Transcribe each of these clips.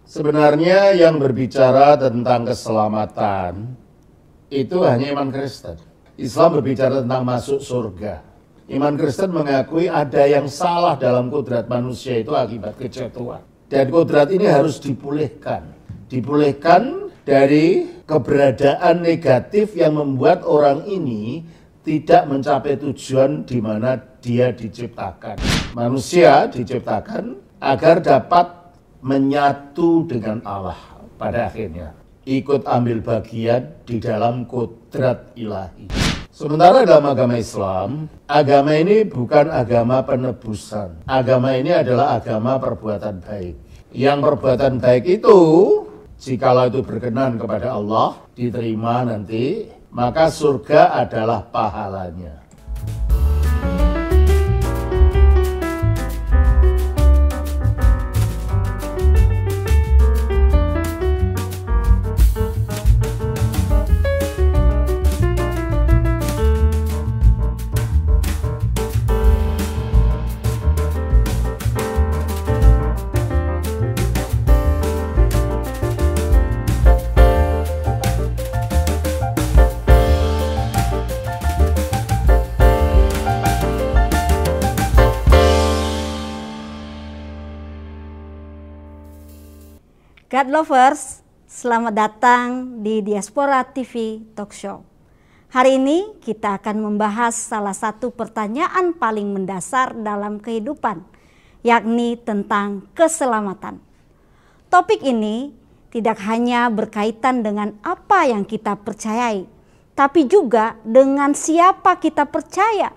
Sebenarnya yang berbicara tentang keselamatan itu hanya iman Kristen. Islam berbicara tentang masuk surga. Iman Kristen mengakui ada yang salah dalam kodrat manusia itu akibat kejatuhan. Dan kodrat ini harus dipulihkan. Dipulihkan dari keberadaan negatif yang membuat orang ini tidak mencapai tujuan di mana dia diciptakan. Manusia diciptakan agar dapat menyatu dengan Allah pada akhirnya. Ikut ambil bagian di dalam kodrat ilahi. Sementara dalam agama Islam, agama ini bukan agama penebusan. Agama ini adalah agama perbuatan baik. Yang perbuatan baik itu, jikalau itu berkenan kepada Allah, diterima nanti, maka surga adalah pahalanya. God lovers, selamat datang di Diaspora TV Talk Show. Hari ini kita akan membahas salah satu pertanyaan paling mendasar dalam kehidupan, yakni tentang keselamatan. Topik ini tidak hanya berkaitan dengan apa yang kita percayai, tapi juga dengan siapa kita percaya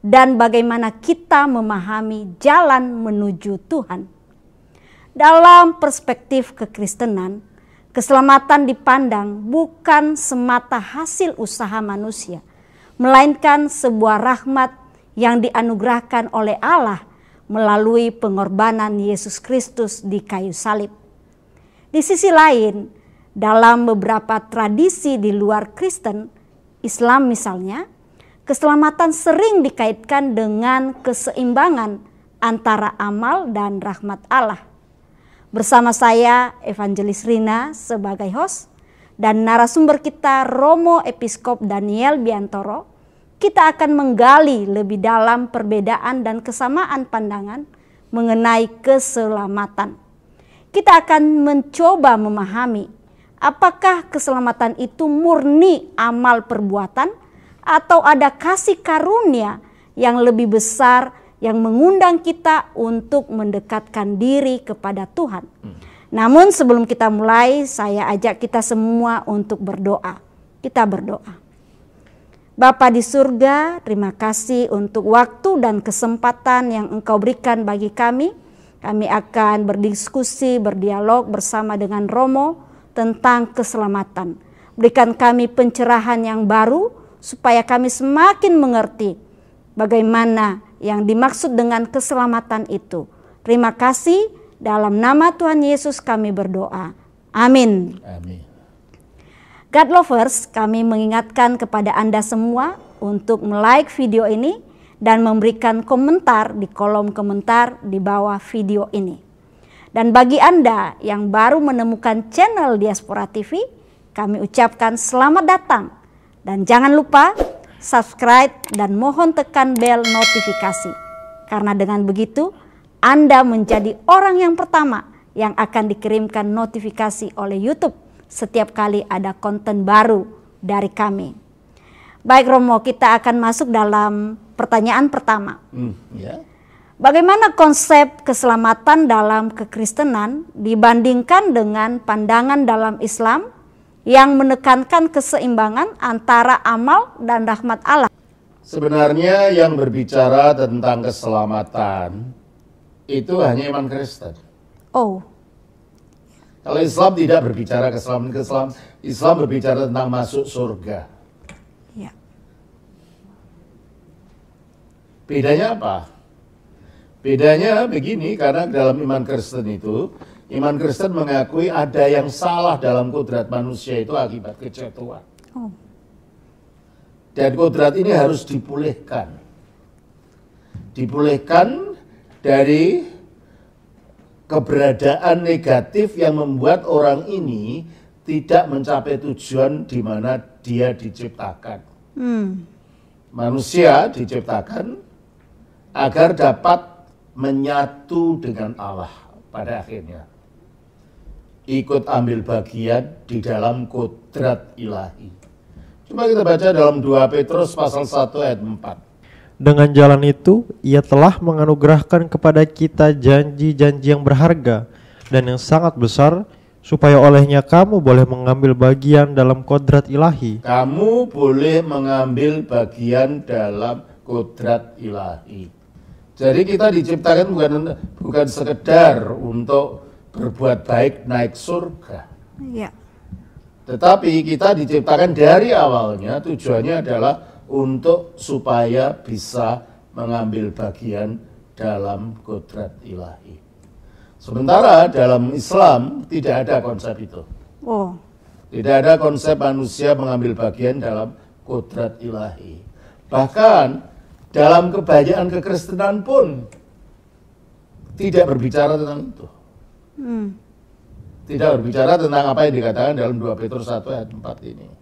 dan bagaimana kita memahami jalan menuju Tuhan. Dalam perspektif kekristenan, keselamatan dipandang bukan semata hasil usaha manusia, melainkan sebuah rahmat yang dianugerahkan oleh Allah melalui pengorbanan Yesus Kristus di kayu salib. Di sisi lain, dalam beberapa tradisi di luar Kristen, Islam misalnya, keselamatan sering dikaitkan dengan keseimbangan antara amal dan rahmat Allah. Bersama saya, Evangelis Rina sebagai host, dan narasumber kita Romo Episkop Daniel Biantoro, kita akan menggali lebih dalam perbedaan dan kesamaan pandangan mengenai keselamatan. Kita akan mencoba memahami apakah keselamatan itu murni amal perbuatan atau ada kasih karunia yang lebih besar yang mengundang kita untuk mendekatkan diri kepada Tuhan. Namun sebelum kita mulai, saya ajak kita semua untuk berdoa. Kita berdoa. Bapa di surga, terima kasih untuk waktu dan kesempatan yang Engkau berikan bagi kami. Kami akan berdiskusi, berdialog bersama dengan Romo tentang keselamatan. Berikan kami pencerahan yang baru supaya kami semakin mengerti bagaimana yang dimaksud dengan keselamatan itu. Terima kasih, dalam nama Tuhan Yesus kami berdoa. Amin. Amin. God lovers, kami mengingatkan kepada Anda semua untuk like video ini dan memberikan komentar di kolom komentar di bawah video ini. Dan bagi Anda yang baru menemukan channel Diaspora TV, kami ucapkan selamat datang. Dan jangan lupa subscribe dan mohon tekan bel notifikasi. Karena dengan begitu, Anda menjadi orang yang pertama yang akan dikirimkan notifikasi oleh YouTube setiap kali ada konten baru dari kami. Baik Romo, kita akan masuk dalam pertanyaan pertama. Bagaimana konsep keselamatan dalam kekristenan dibandingkan dengan pandangan dalam Islam yang menekankan keseimbangan antara amal dan rahmat Allah? Sebenarnya yang berbicara tentang keselamatan itu hanya iman Kristen. Oh. Kalau Islam tidak berbicara keselamatan, Islam berbicara tentang masuk surga. Ya. Bedanya apa? Bedanya begini, karena dalam iman Kristen itu, iman Kristen mengakui ada yang salah dalam kodrat manusia itu akibat kejatuhan. Oh. Dan kodrat ini harus dipulihkan. Dipulihkan dari keberadaan negatif yang membuat orang ini tidak mencapai tujuan di mana dia diciptakan. Manusia diciptakan agar dapat menyatu dengan Allah pada akhirnya. Ikut ambil bagian di dalam kodrat ilahi. Coba kita baca dalam 2 Petrus pasal 1 ayat 4. Dengan jalan itu, ia telah menganugerahkan kepada kita janji-janji yang berharga dan yang sangat besar, supaya olehnya kamu boleh mengambil bagian dalam kodrat ilahi. Kamu boleh mengambil bagian dalam kodrat ilahi. Jadi kita diciptakan bukan sekedar untuk berbuat baik naik surga. Ya. Tetapi kita diciptakan dari awalnya tujuannya adalah untuk supaya bisa mengambil bagian dalam kodrat ilahi. Sementara dalam Islam tidak ada konsep itu. Oh. Tidak ada konsep manusia mengambil bagian dalam kodrat ilahi. Bahkan dalam kebanyakan kekristenan pun tidak berbicara tentang itu. Tidak berbicara tentang apa yang dikatakan dalam 2 Petrus 1 ayat 4 ini.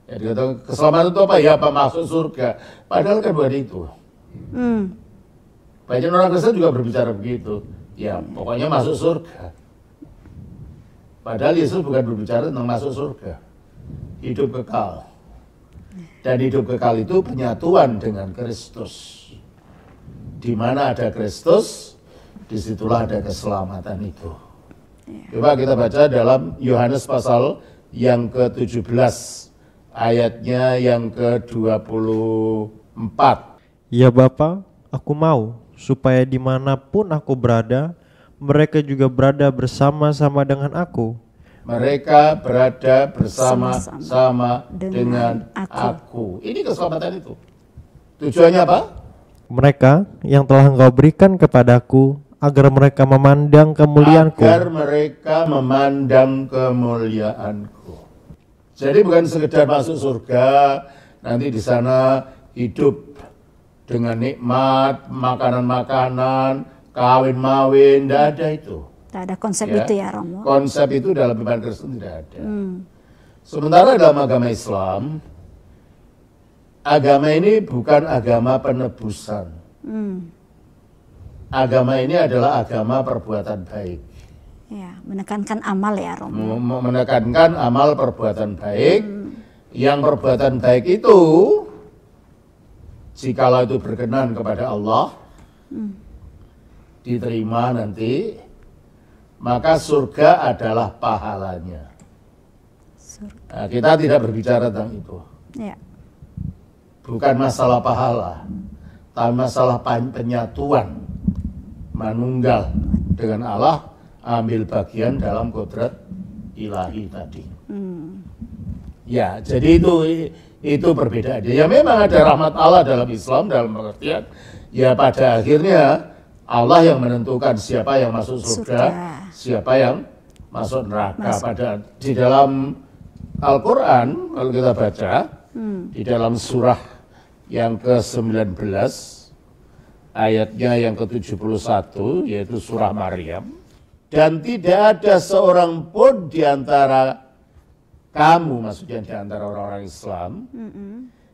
Ya, dikatakan keselamatan itu apa? Ya, apa masuk surga. Padahal kan bukan itu. Banyak orang Kristen juga berbicara begitu. Ya, pokoknya masuk surga. Padahal Yesus bukan berbicara tentang masuk surga. Hidup kekal. Dan hidup kekal itu penyatuan dengan Kristus. Di mana ada Kristus, disitulah ada keselamatan itu. Coba kita baca dalam Yohanes pasal yang ke-17. Ayatnya yang ke-24. Ya Bapa, aku mau supaya dimanapun aku berada, mereka juga berada bersama-sama dengan aku. Mereka berada bersama-sama dengan aku. Ini keselamatan itu. Tujuannya apa? Mereka yang telah Engkau berikan kepadaku, agar mereka memandang kemuliaanku. Agar mereka memandang kemuliaanku. Jadi bukan sekedar masuk surga, nanti di sana hidup dengan nikmat, makanan-makanan, kawin-mawin, tidak ada itu. Tidak ada konsep itu ya, Romo. Konsep itu dalam iman Kristen tidak ada. Sementara dalam agama Islam, agama ini bukan agama penebusan. Agama ini adalah agama perbuatan baik. Ya, menekankan amal ya, Romo. Menekankan amal perbuatan baik. Yang perbuatan baik itu, jikalau itu berkenan kepada Allah, diterima nanti, maka surga adalah pahalanya. Nah, kita tidak berbicara tentang itu. Ya. Bukan masalah pahala, tapi masalah penyatuan, manunggal dengan Allah, ambil bagian dalam kodrat ilahi tadi. Ya, jadi itu perbedaan. Ya memang ada rahmat Allah dalam Islam, dalam pengertian, ya pada akhirnya Allah yang menentukan siapa yang masuk surga, siapa yang masuk neraka. Di dalam Al-Quran, kalau kita baca, di dalam surah yang ke-19, ayatnya yang ke-71, yaitu surah Maryam. Dan tidak ada seorang pun di antara kamu, maksudnya di antara orang-orang Islam,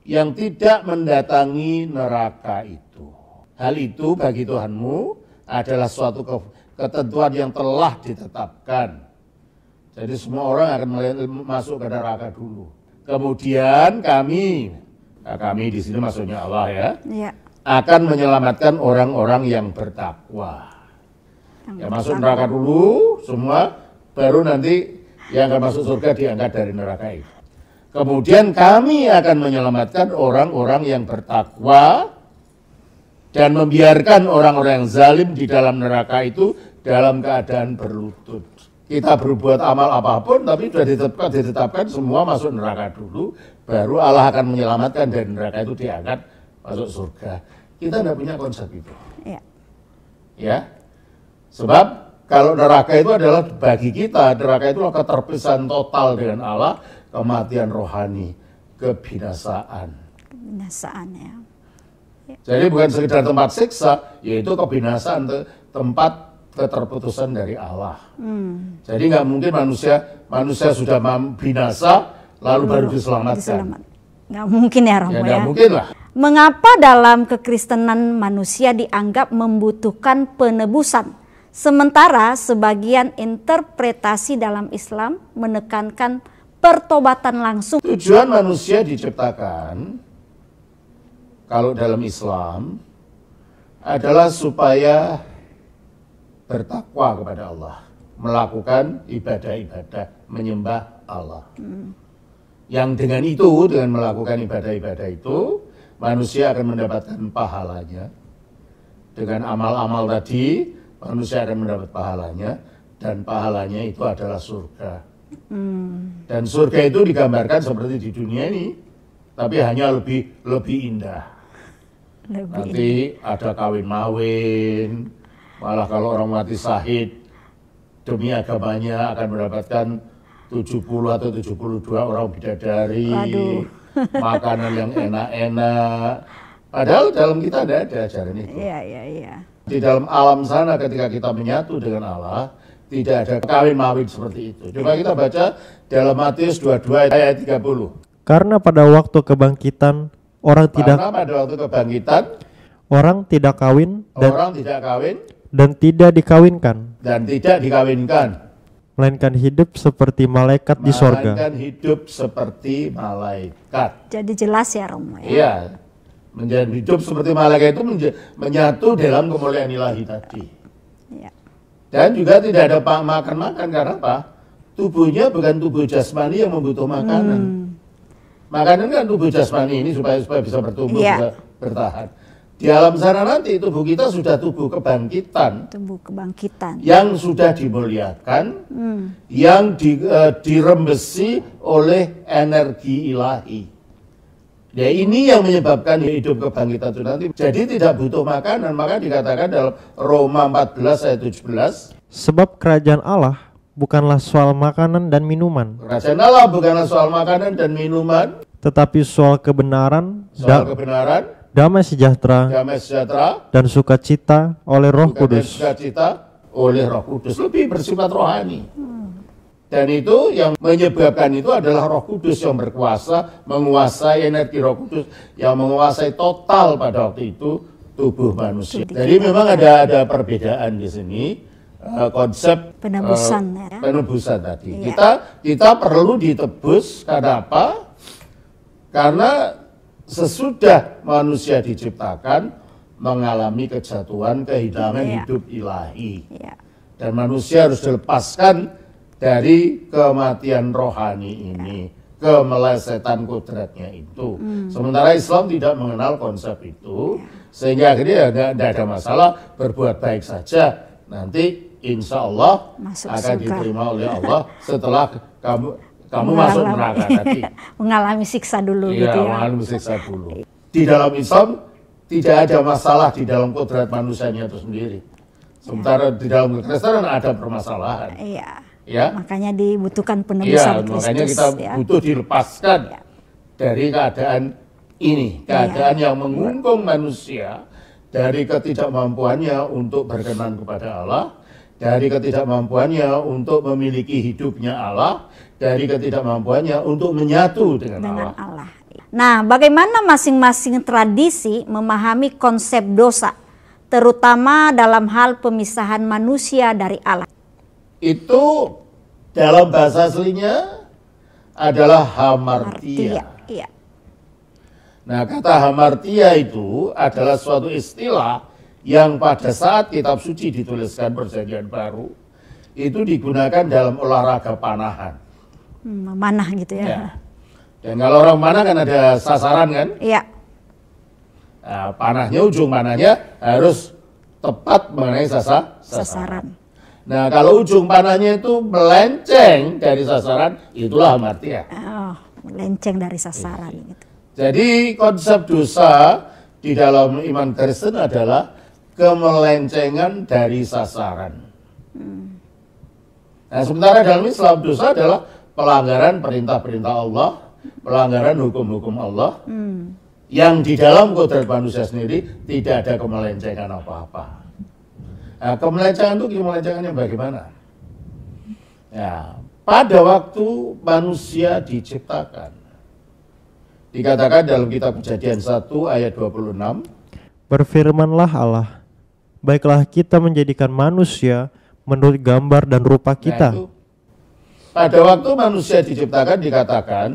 yang tidak mendatangi neraka itu. Hal itu bagi Tuhanmu adalah suatu ketentuan yang telah ditetapkan. Jadi semua orang akan masuk ke neraka dulu. Kemudian kami di sini maksudnya Allah ya, akan menyelamatkan orang-orang yang bertakwa. Yang masuk neraka dulu semua, baru nanti yang akan masuk surga diangkat dari neraka itu. Kemudian kami akan menyelamatkan orang-orang yang bertakwa dan membiarkan orang-orang yang zalim di dalam neraka itu dalam keadaan berlutut. Kita berbuat amal apapun, tapi sudah ditetapkan semua masuk neraka dulu, baru Allah akan menyelamatkan dari neraka itu diangkat masuk surga. Kita tidak punya konsep itu. Ya. Sebab kalau neraka itu adalah bagi kita, neraka itu adalah keterpisahan total dengan Allah, kematian rohani, kebinasaan. Kebinasaan ya. Jadi bukan sekedar tempat siksa, yaitu kebinasaan, tempat keterputusan dari Allah. Jadi nggak mungkin manusia sudah binasa lalu baru diselamatkan. Nggak mungkin ya Romo ya. Nggak mungkin lah. Mengapa dalam kekristenan manusia dianggap membutuhkan penebusan, sementara sebagian interpretasi dalam Islam menekankan pertobatan langsung? Tujuan manusia diciptakan, kalau dalam Islam, adalah supaya bertakwa kepada Allah, melakukan ibadah-ibadah, menyembah Allah. Yang dengan itu, dengan melakukan ibadah-ibadah itu, manusia akan mendapatkan pahalanya. Dengan amal-amal tadi, manusia akan mendapat pahalanya, dan pahalanya itu adalah surga. Dan surga itu digambarkan seperti di dunia ini, tapi hanya lebih indah. Nanti ada kawin-mawin, malah kalau orang mati syahid demi agamanya akan mendapatkan 70 atau 72 orang bidadari. Waduh. Makanan yang enak-enak. Padahal dalam kita tidak ada ajaran itu. Iya. Di dalam alam sana ketika kita menyatu dengan Allah, tidak ada kawin-mawin seperti itu. Coba kita baca dalam Matius 22 ayat 30. Karena pada waktu kebangkitan orang tidak kawin dan tidak dikawinkan, melainkan hidup seperti malaikat di sorga. Jadi jelas ya Romo ya. Iya, menjadi hidup seperti malaikat itu menyatu dalam kemuliaan ilahi tadi. Ya. Dan juga tidak ada makan-makan, karena apa? Tubuhnya bukan tubuh jasmani yang membutuhkan makanan. Makanan kan tubuh jasmani ini supaya bisa bertumbuh, bisa bertahan. Di alam sana nanti tubuh kita sudah tubuh kebangkitan. Yang sudah dimuliakan, yang dirembesi oleh energi ilahi. Ya ini yang menyebabkan hidup kebangkitan itu nanti. Jadi tidak butuh makanan, maka dikatakan dalam Roma 14 ayat 17. Sebab kerajaan Allah bukanlah soal makanan dan minuman. Kerajaan Allah bukanlah soal makanan dan minuman, tetapi soal kebenaran, damai sejahtera, dan sukacita oleh Roh Kudus. Lebih bersifat rohani. Dan itu yang menyebabkan itu adalah Roh Kudus yang berkuasa, menguasai energi Roh Kudus yang menguasai total pada waktu itu tubuh manusia. Jadi memang ada perbedaan di sini. Konsep penebusan tadi. Iya. Kita perlu ditebus karena apa? Karena sesudah manusia diciptakan mengalami kejatuhan, kehilangan hidup ilahi. Iya. Dan manusia harus dilepaskan dari kematian rohani ini, kemelesetan kodratnya itu. Sementara Islam tidak mengenal konsep itu, sehingga akhirnya tidak ada masalah, berbuat baik saja. Nanti insya Allah akan diterima oleh Allah setelah kamu masuk neraka tadi. Mengalami siksa dulu gitu ya. Mengalami siksa dulu. Di dalam Islam tidak ada masalah di dalam kodrat manusianya itu sendiri. Sementara di dalam kekristenan ada permasalahan. Iya. Ya. Makanya dibutuhkan penebusan Kristus. Makanya kita butuh dilepaskan dari keadaan ini, keadaan yang mengungkung manusia dari ketidakmampuannya untuk berkenan kepada Allah, dari ketidakmampuannya untuk memiliki hidupnya Allah, dari ketidakmampuannya untuk menyatu dengan Allah. Nah, bagaimana masing-masing tradisi memahami konsep dosa, terutama dalam hal pemisahan manusia dari Allah? Itu dalam bahasa aslinya adalah hamartia. Iya. Nah, kata hamartia itu adalah suatu istilah yang pada saat kitab suci dituliskan Perjanjian Baru itu digunakan dalam olahraga panahan. Memanah gitu ya. Dan kalau orang panah kan ada sasaran kan? Iya. Nah, ujung panahnya harus tepat mengenai sasaran. Nah, kalau ujung panahnya itu melenceng dari sasaran, itulah hamartia. Melenceng dari sasaran gitu. Jadi konsep dosa di dalam iman Kristen adalah kemelencengan dari sasaran. Nah, sementara dalam Islam dosa adalah pelanggaran perintah-perintah Allah, pelanggaran hukum-hukum Allah, yang di dalam kodrat manusia sendiri tidak ada kemelencengan apa-apa. Nah, kemelencengan itu kemelencengannya bagaimana? Ya, pada waktu manusia diciptakan, dikatakan dalam kitab Kejadian 1 ayat 26, Berfirmanlah Allah, baiklah kita menjadikan manusia menurut gambar dan rupa kita. Nah, itu, pada waktu manusia diciptakan dikatakan,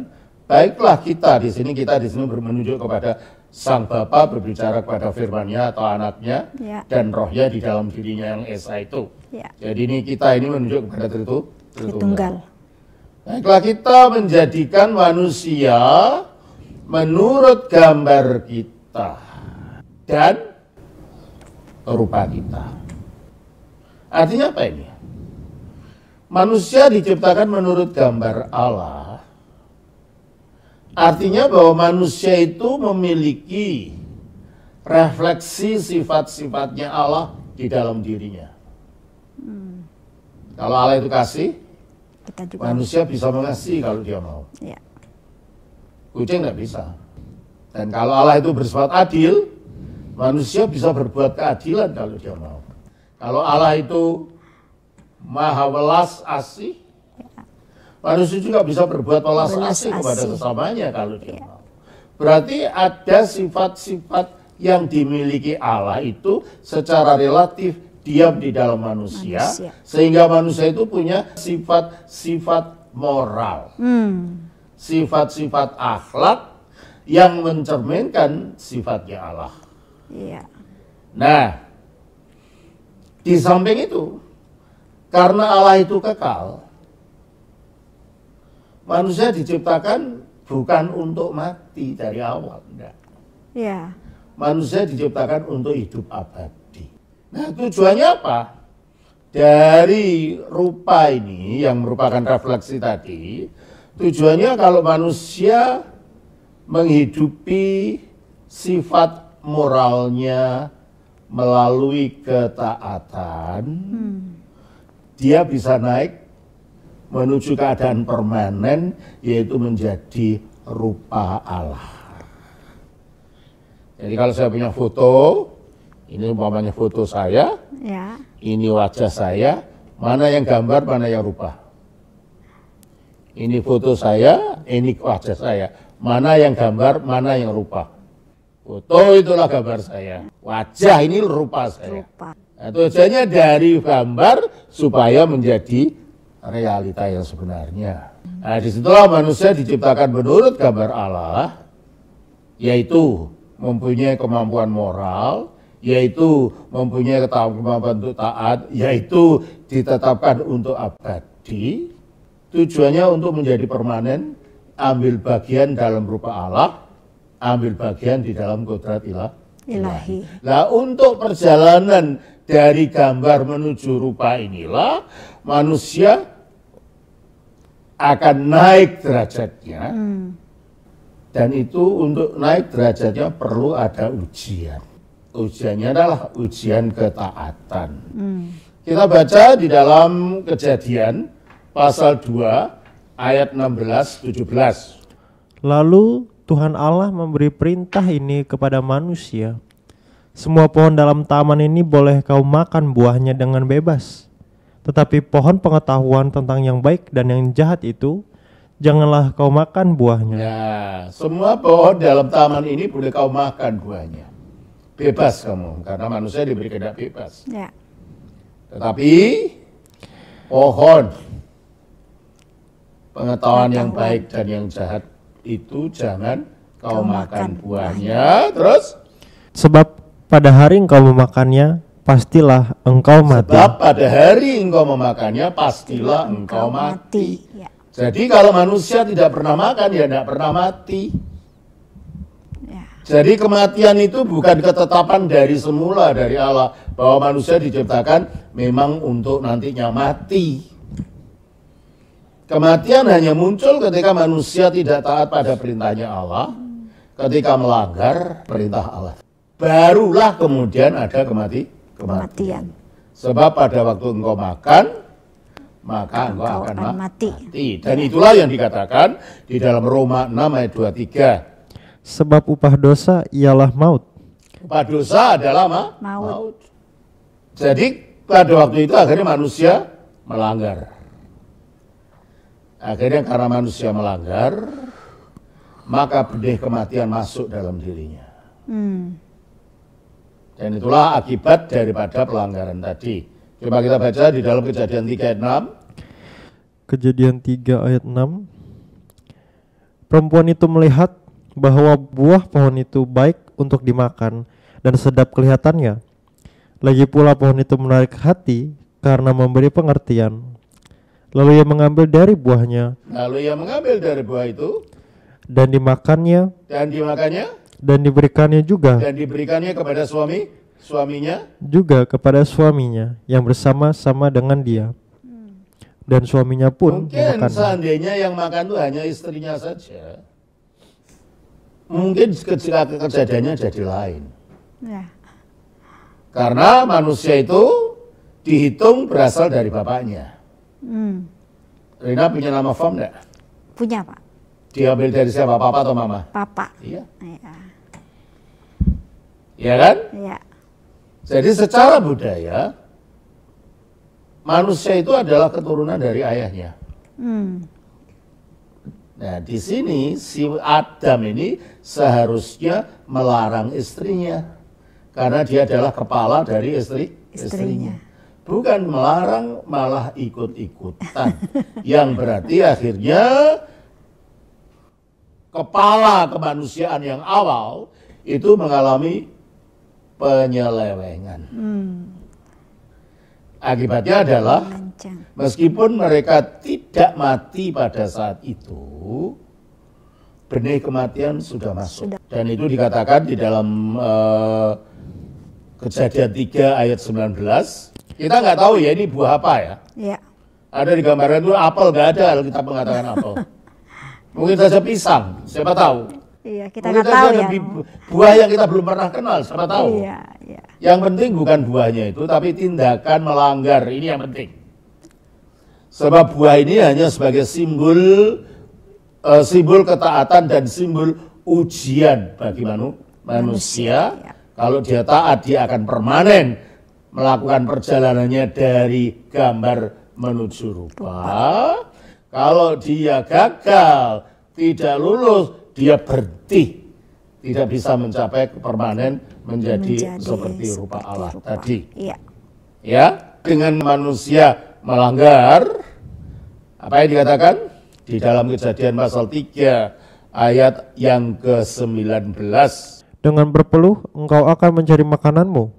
baiklah kita di sini menunjuk kepada Sang Bapa berbicara kepada firman-Nya atau anaknya Ya. dan rohnya di dalam dirinya yang esa itu. Ya. Jadi kita ini menunjuk kepada Tritunggal. Baiklah kita menjadikan manusia menurut gambar kita dan rupa kita. Artinya apa ini? Manusia diciptakan menurut gambar Allah. Artinya bahwa manusia itu memiliki refleksi sifat-sifatnya Allah di dalam dirinya. Kalau Allah itu kasih, Kita juga. manusia bisa mengasihi kalau dia mau. Ya. Kucing nggak bisa. Dan kalau Allah itu bersifat adil, manusia bisa berbuat keadilan kalau dia mau. Kalau Allah itu maha welas asih, manusia juga bisa berbuat welas Welas asih kepada asih. sesamanya kalau dia mau. Berarti ada sifat-sifat yang dimiliki Allah itu secara relatif diam di dalam manusia. Sehingga manusia itu punya sifat-sifat moral, sifat-sifat akhlak yang mencerminkan sifatnya Allah. Iya. Nah, di samping itu, karena Allah itu kekal, manusia diciptakan bukan untuk mati dari awal, enggak. Iya. Manusia diciptakan untuk hidup abadi. Nah, tujuannya apa? Dari rupa ini yang merupakan refleksi tadi, tujuannya kalau manusia menghidupi sifat moralnya melalui ketaatan, dia bisa naik menuju keadaan permanen, yaitu menjadi rupa Allah. Jadi kalau saya punya foto, ini umpamanya foto saya, Ya. ini wajah saya, mana yang gambar, mana yang rupa. Ini foto saya, ini wajah saya, mana yang gambar, mana yang rupa. Foto itulah gambar saya, wajah ini rupa saya. Rupa. Nah, tujuannya dari gambar supaya menjadi realita yang sebenarnya. Nah, disitulah manusia diciptakan menurut gambar Allah, yaitu mempunyai kemampuan moral, yaitu mempunyai kemampuan untuk taat, yaitu ditetapkan untuk abadi. Tujuannya untuk menjadi permanen, ambil bagian dalam rupa Allah, ambil bagian di dalam kodrat ilahi. Nah, untuk perjalanan dari gambar menuju rupa inilah manusia akan naik derajatnya. Dan itu untuk naik derajatnya perlu ada ujian. Ujiannya adalah ujian ketaatan. Kita baca di dalam Kejadian pasal 2 ayat 16-17. Lalu Tuhan Allah memberi perintah ini kepada manusia. Semua pohon dalam taman ini boleh kau makan buahnya dengan bebas. Tetapi pohon pengetahuan tentang yang baik dan yang jahat itu, janganlah kau makan buahnya. Ya, semua pohon dalam taman ini boleh kau makan buahnya. Bebas kamu, karena manusia diberi kehendak bebas. Ya. Tetapi pohon pengetahuan yang baik dan yang jahat itu jangan kau makan buahnya. Terus? Sebab pada hari engkau memakannya, pastilah engkau mati. Sebab pada hari engkau memakannya, pastilah engkau mati. Ya. Jadi kalau manusia tidak pernah makan, ya tidak pernah mati. Ya. Jadi kematian itu bukan ketetapan dari semula dari Allah, bahwa manusia diciptakan memang untuk nantinya mati. Kematian hanya muncul ketika manusia tidak taat pada perintahnya Allah, ketika melanggar perintah Allah. Barulah kemudian ada kematian. Sebab pada waktu engkau makan, maka engkau akan mati. Dan itulah yang dikatakan di dalam Roma 6 ayat 23. Sebab upah dosa ialah maut. Upah dosa adalah maut. Jadi pada waktu itu akhirnya manusia melanggar. Akhirnya karena manusia melanggar, maka benih kematian masuk dalam dirinya. Dan itulah akibat daripada pelanggaran tadi. Coba kita baca di dalam Kejadian 3 ayat 6. Kejadian 3 ayat 6. Perempuan itu melihat bahwa buah pohon itu baik untuk dimakan dan sedap kelihatannya. Lagi pula pohon itu menarik hati karena memberi pengertian. Lalu ia mengambil dari buahnya. Lalu ia mengambil dari buah itu. Dan dimakannya. Dan dimakannya. Dan diberikannya juga. Dan diberikannya kepada suaminya. Juga kepada suaminya yang bersama-sama dengan dia. Dan suaminya pun mungkin memakannya. Seandainya yang makan itu hanya istrinya saja, mungkin kejadiannya jadi lain. Ya. Karena manusia itu dihitung berasal dari bapaknya. Rina punya nama form enggak? Punya, Pak. Diambil dari siapa, papa atau mama? Papa. Iya. Iya. Iya kan? Iya. Jadi secara budaya, manusia itu adalah keturunan dari ayahnya. Nah, di sini si Adam ini seharusnya melarang istrinya karena dia adalah kepala dari istrinya. Bukan melarang, malah ikut-ikutan. Yang berarti akhirnya kepala kemanusiaan yang awal itu mengalami penyelewengan. Akibatnya adalah meskipun mereka tidak mati pada saat itu, benih kematian sudah masuk. Dan itu dikatakan di dalam Kejadian 3 ayat 19. Kita nggak tahu ya ini buah apa ya. Iya. Ada di gambaran itu apel, nggak ada Alkitab mengatakan apel. Mungkin saja pisang, siapa tahu. Iya, kita Mungkin nggak saja tahu ada ya. buah yang kita belum pernah kenal, siapa tahu. Iya, iya. Yang penting bukan buahnya itu, tapi tindakan melanggar, ini yang penting. Sebab buah ini hanya sebagai simbol ketaatan dan simbol ujian bagi manusia. Kalau dia taat, dia akan permanen melakukan perjalanannya dari gambar menuju rupa. Kalau dia gagal, tidak lulus, dia berhenti. Tidak bisa mencapai permanen menjadi seperti rupa Allah tadi. Iya. Ya, dengan manusia melanggar, apa yang dikatakan? Di dalam Kejadian pasal 3 ayat yang ke-19. Dengan berpeluh engkau akan mencari makananmu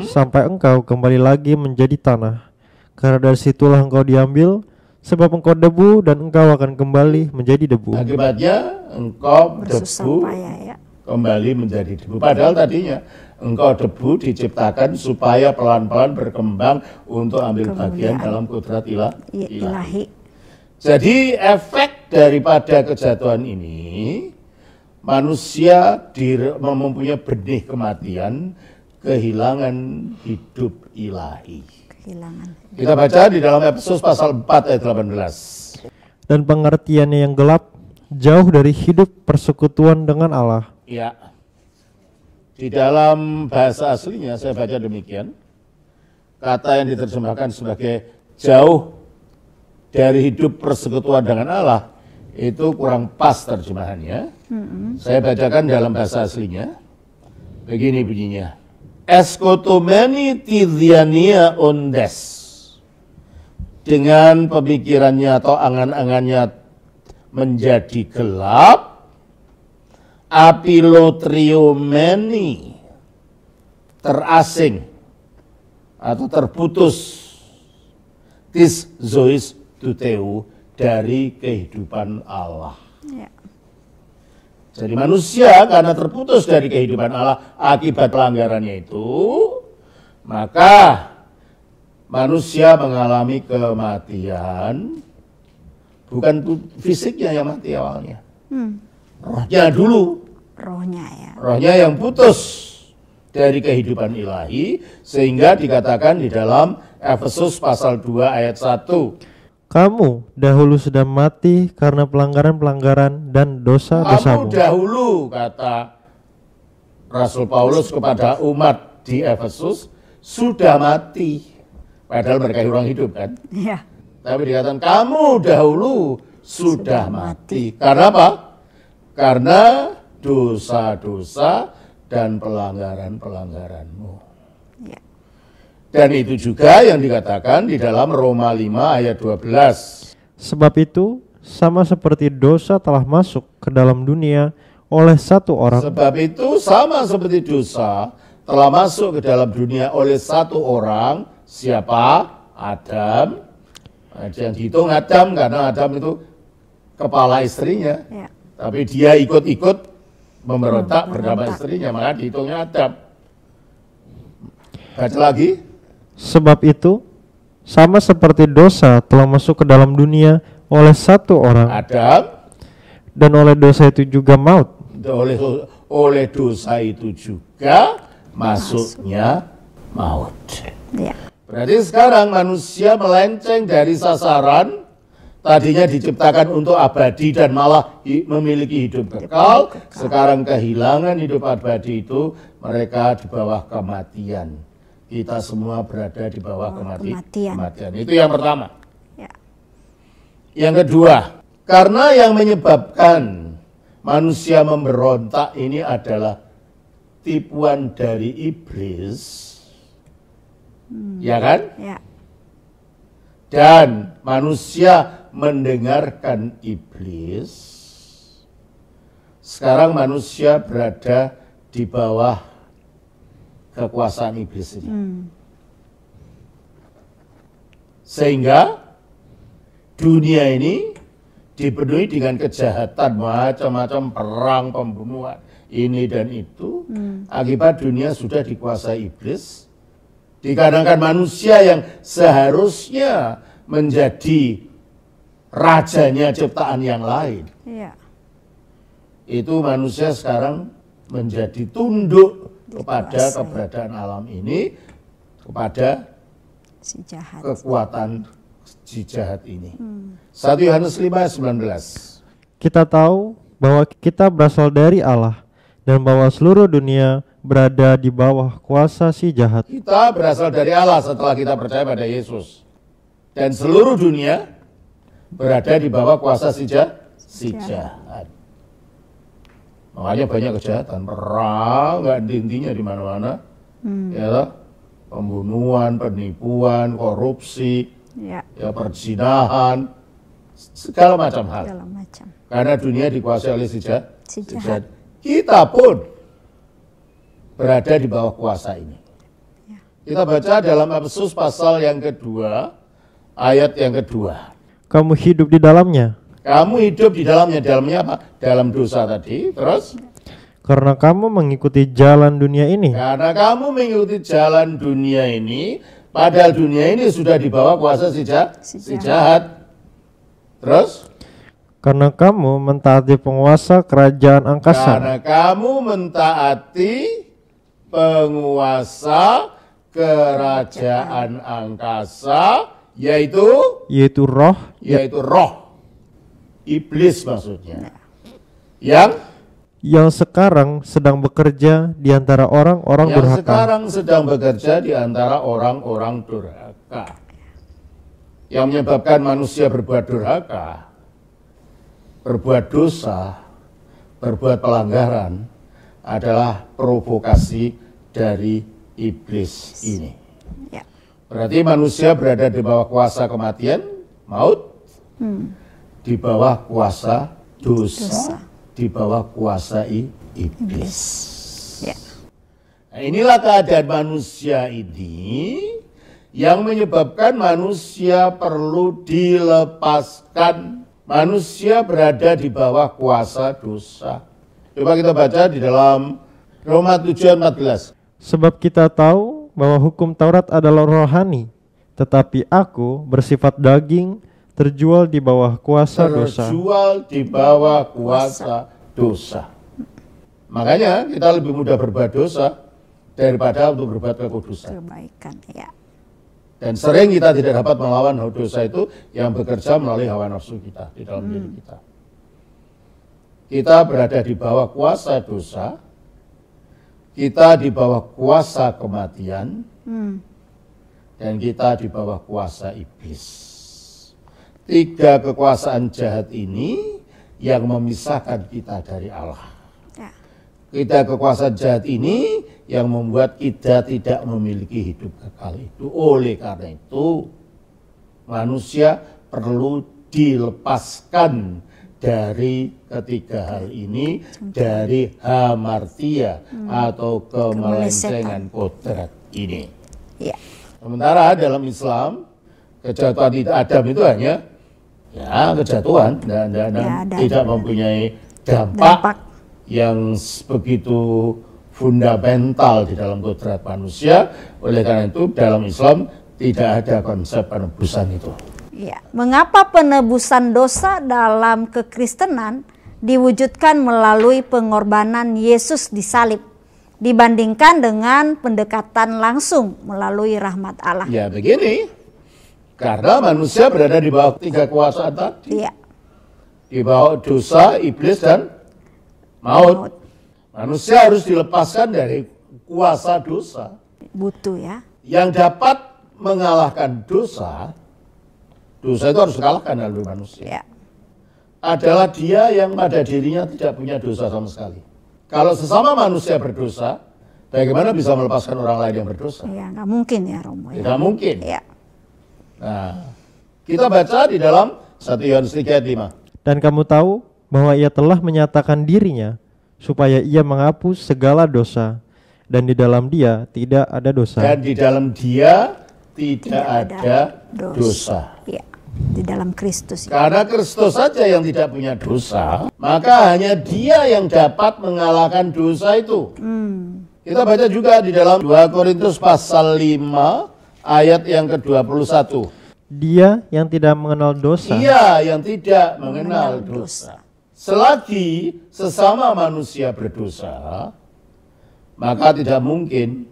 sampai engkau kembali lagi menjadi tanah. Karena dari situlah engkau diambil, sebab engkau debu dan engkau akan kembali menjadi debu. Akibatnya engkau debu Ya. kembali menjadi debu. Padahal tadinya engkau debu diciptakan supaya pelan-pelan berkembang untuk ambil bagian dalam kodrat ilahi. Jadi efek daripada kejatuhan ini, manusia mempunyai benih kematian, kehilangan hidup ilahi. Kita baca di dalam Efesus pasal 4 ayat 18. Dan pengertiannya yang gelap, jauh dari hidup persekutuan dengan Allah. Ya. Di dalam bahasa aslinya saya baca demikian. Kata yang diterjemahkan sebagai jauh dari hidup persekutuan dengan Allah itu kurang pas terjemahannya. Saya bacakan dalam bahasa aslinya. Begini bunyinya. Eskotomeni tidiania ondes. Dengan pemikirannya atau angan-angannya menjadi gelap, apilotriomeni terasing atau terputus, tis zois tuteu dari kehidupan Allah. Ya. Jadi manusia karena terputus dari kehidupan Allah akibat pelanggarannya itu, maka manusia mengalami kematian. Bukan fisiknya yang mati awalnya. Rohnya dulu. Rohnya ya. Rohnya yang putus dari kehidupan ilahi, sehingga dikatakan di dalam Efesus pasal 2 ayat 1. Kamu dahulu sudah mati karena pelanggaran-pelanggaran dan dosa-dosamu. Kamu dahulu, kata Rasul Paulus kepada umat di Efesus, sudah mati Padahal mereka orang hidup kan. Ya. Tapi dikatakan kamu dahulu sudah mati. Karena apa? Karena dosa-dosa dan pelanggaran-pelanggaranmu. Ya. Dan itu juga yang dikatakan di dalam Roma 5 ayat 12. Sebab itu, sama seperti dosa telah masuk ke dalam dunia oleh satu orang, Sebab itu sama seperti dosa telah masuk ke dalam dunia oleh satu orang. Siapa? Adam. Yang dihitung Adam karena Adam itu kepala istrinya. Ya. Tapi dia ikut-ikut memberontak bersama istrinya, maka dihitungnya Adam. Baca lagi. sebab itu, sama seperti dosa telah masuk ke dalam dunia oleh satu orang, Adam, dan oleh dosa itu juga maut. oleh dosa itu juga masuknya maut. Ya. Berarti sekarang manusia melenceng dari sasaran. Tadinya diciptakan untuk abadi dan malah memiliki hidup kekal. Sekarang kehilangan hidup abadi itu, mereka di bawah kematian. Kita semua berada di bawah kematian. Itu yang pertama. Ya. Yang kedua, karena yang menyebabkan manusia memberontak ini adalah tipuan dari iblis. Ya kan? Ya. Dan manusia mendengarkan iblis. Sekarang manusia berada di bawah kekuasaan iblis ini. Sehingga dunia ini dipenuhi dengan kejahatan, macam-macam perang, pembunuhan, ini dan itu. Akibat dunia sudah dikuasai iblis. Dikarenakan manusia yang seharusnya menjadi rajanya ciptaan yang lain. Ya. Itu manusia sekarang menjadi tunduk kepada keberadaan alam ini, kepada Si jahat. kekuatan si jahat ini. 1 Yohanes 5:19. Kita tahu bahwa kita berasal dari Allah, dan bahwa seluruh dunia berada di bawah kuasa si jahat. Kita berasal dari Allah setelah kita percaya pada Yesus. Dan seluruh dunia berada di bawah kuasa si jahat. Makanya banyak kejahatan, perang, nggak intinya di mana-mana. Ya toh? Pembunuhan, penipuan, korupsi, Ya. ya perzinahan, segala macam hal. Segala macam. Karena dunia dikuasai oleh si jahat. Kita pun berada di bawah kuasa ini. Ya. Kita baca dalam Efesus pasal yang kedua, ayat yang kedua. Kamu hidup di dalamnya, Kamu hidup di dalamnya apa? Dalam dosa tadi, terus? karena kamu mengikuti jalan dunia ini. Karena kamu mengikuti jalan dunia ini, padahal dunia ini sudah di bawah kuasa si jahat. Terus? Karena kamu mentaati penguasa kerajaan angkasa. Karena kamu mentaati penguasa kerajaan angkasa, yaitu roh, iblis maksudnya, yang sekarang sedang bekerja di antara orang-orang durhaka. Yang menyebabkan manusia berbuat durhaka, berbuat dosa, berbuat pelanggaran adalah provokasi dari iblis ini. Ya. Berarti manusia berada di bawah kuasa kematian, maut, di bawah kuasa dosa, di bawah kuasa iblis. Ya. Nah, inilah keadaan manusia ini yang menyebabkan manusia perlu dilepaskan. Manusia berada di bawah kuasa dosa. Coba kita baca di dalam Roma 7:14. Sebab kita tahu bahwa hukum Taurat adalah rohani, tetapi aku bersifat daging, terjual di bawah kuasa dosa. Terjual di bawah kuasa dosa. Makanya kita lebih mudah berbuat dosa daripada untuk berbuat kekudusan. Kebaikan, ya. Dan sering kita tidak dapat melawan dosa itu yang bekerja melalui hawa nafsu kita di dalam diri kita. Kita berada di bawah kuasa dosa, kita di bawah kuasa kematian, dan kita di bawah kuasa iblis. 3 kekuasaan jahat ini yang memisahkan kita dari Allah. Ya. 3 kekuasaan jahat ini yang membuat kita tidak memiliki hidup kekal itu. Oleh karena itu, manusia perlu dilepaskan dari ketiga hal ini, dari hamartia atau kemelencengan kodrat ini. Ya. Sementara dalam Islam, kejatuhan Adam itu hanya kejatuhan dan tidak mempunyai dampak yang begitu fundamental di dalam kodrat manusia. Oleh karena itu dalam Islam tidak ada konsep penebusan itu. Ya. Mengapa penebusan dosa dalam kekristenan diwujudkan melalui pengorbanan Yesus di salib dibandingkan dengan pendekatan langsung melalui rahmat Allah? Ya begini, karena manusia berada di bawah 3 kekuasaan tadi. Ya. Di bawah dosa, iblis, dan maut. Manusia harus dilepaskan dari kuasa dosa. Butuh ya. Yang dapat mengalahkan dosa itu harus dikalahkan oleh manusia. Ya. Adalah dia yang pada dirinya tidak punya dosa sama sekali. Kalau sesama manusia berdosa, bagaimana bisa melepaskan orang lain yang berdosa? Ya, nggak mungkin ya Romo. Ya. Tidak mungkin. Ya. Nah, kita baca di dalam 1 Yohanes 3 ayat 5. Dan kamu tahu bahwa ia telah menyatakan dirinya supaya ia menghapus segala dosa, dan di dalam dia tidak ada dosa. Dan di dalam dia tidak ada dosa. Ya, di dalam Kristus. Karena Kristus saja yang tidak punya dosa, maka hanya dia yang dapat mengalahkan dosa itu. Kita baca juga di dalam 2 Korintus pasal 5 ayat yang ke-21. Dia yang tidak mengenal dosa. Ia yang tidak mengenal dosa. Selagi sesama manusia berdosa, maka tidak mungkin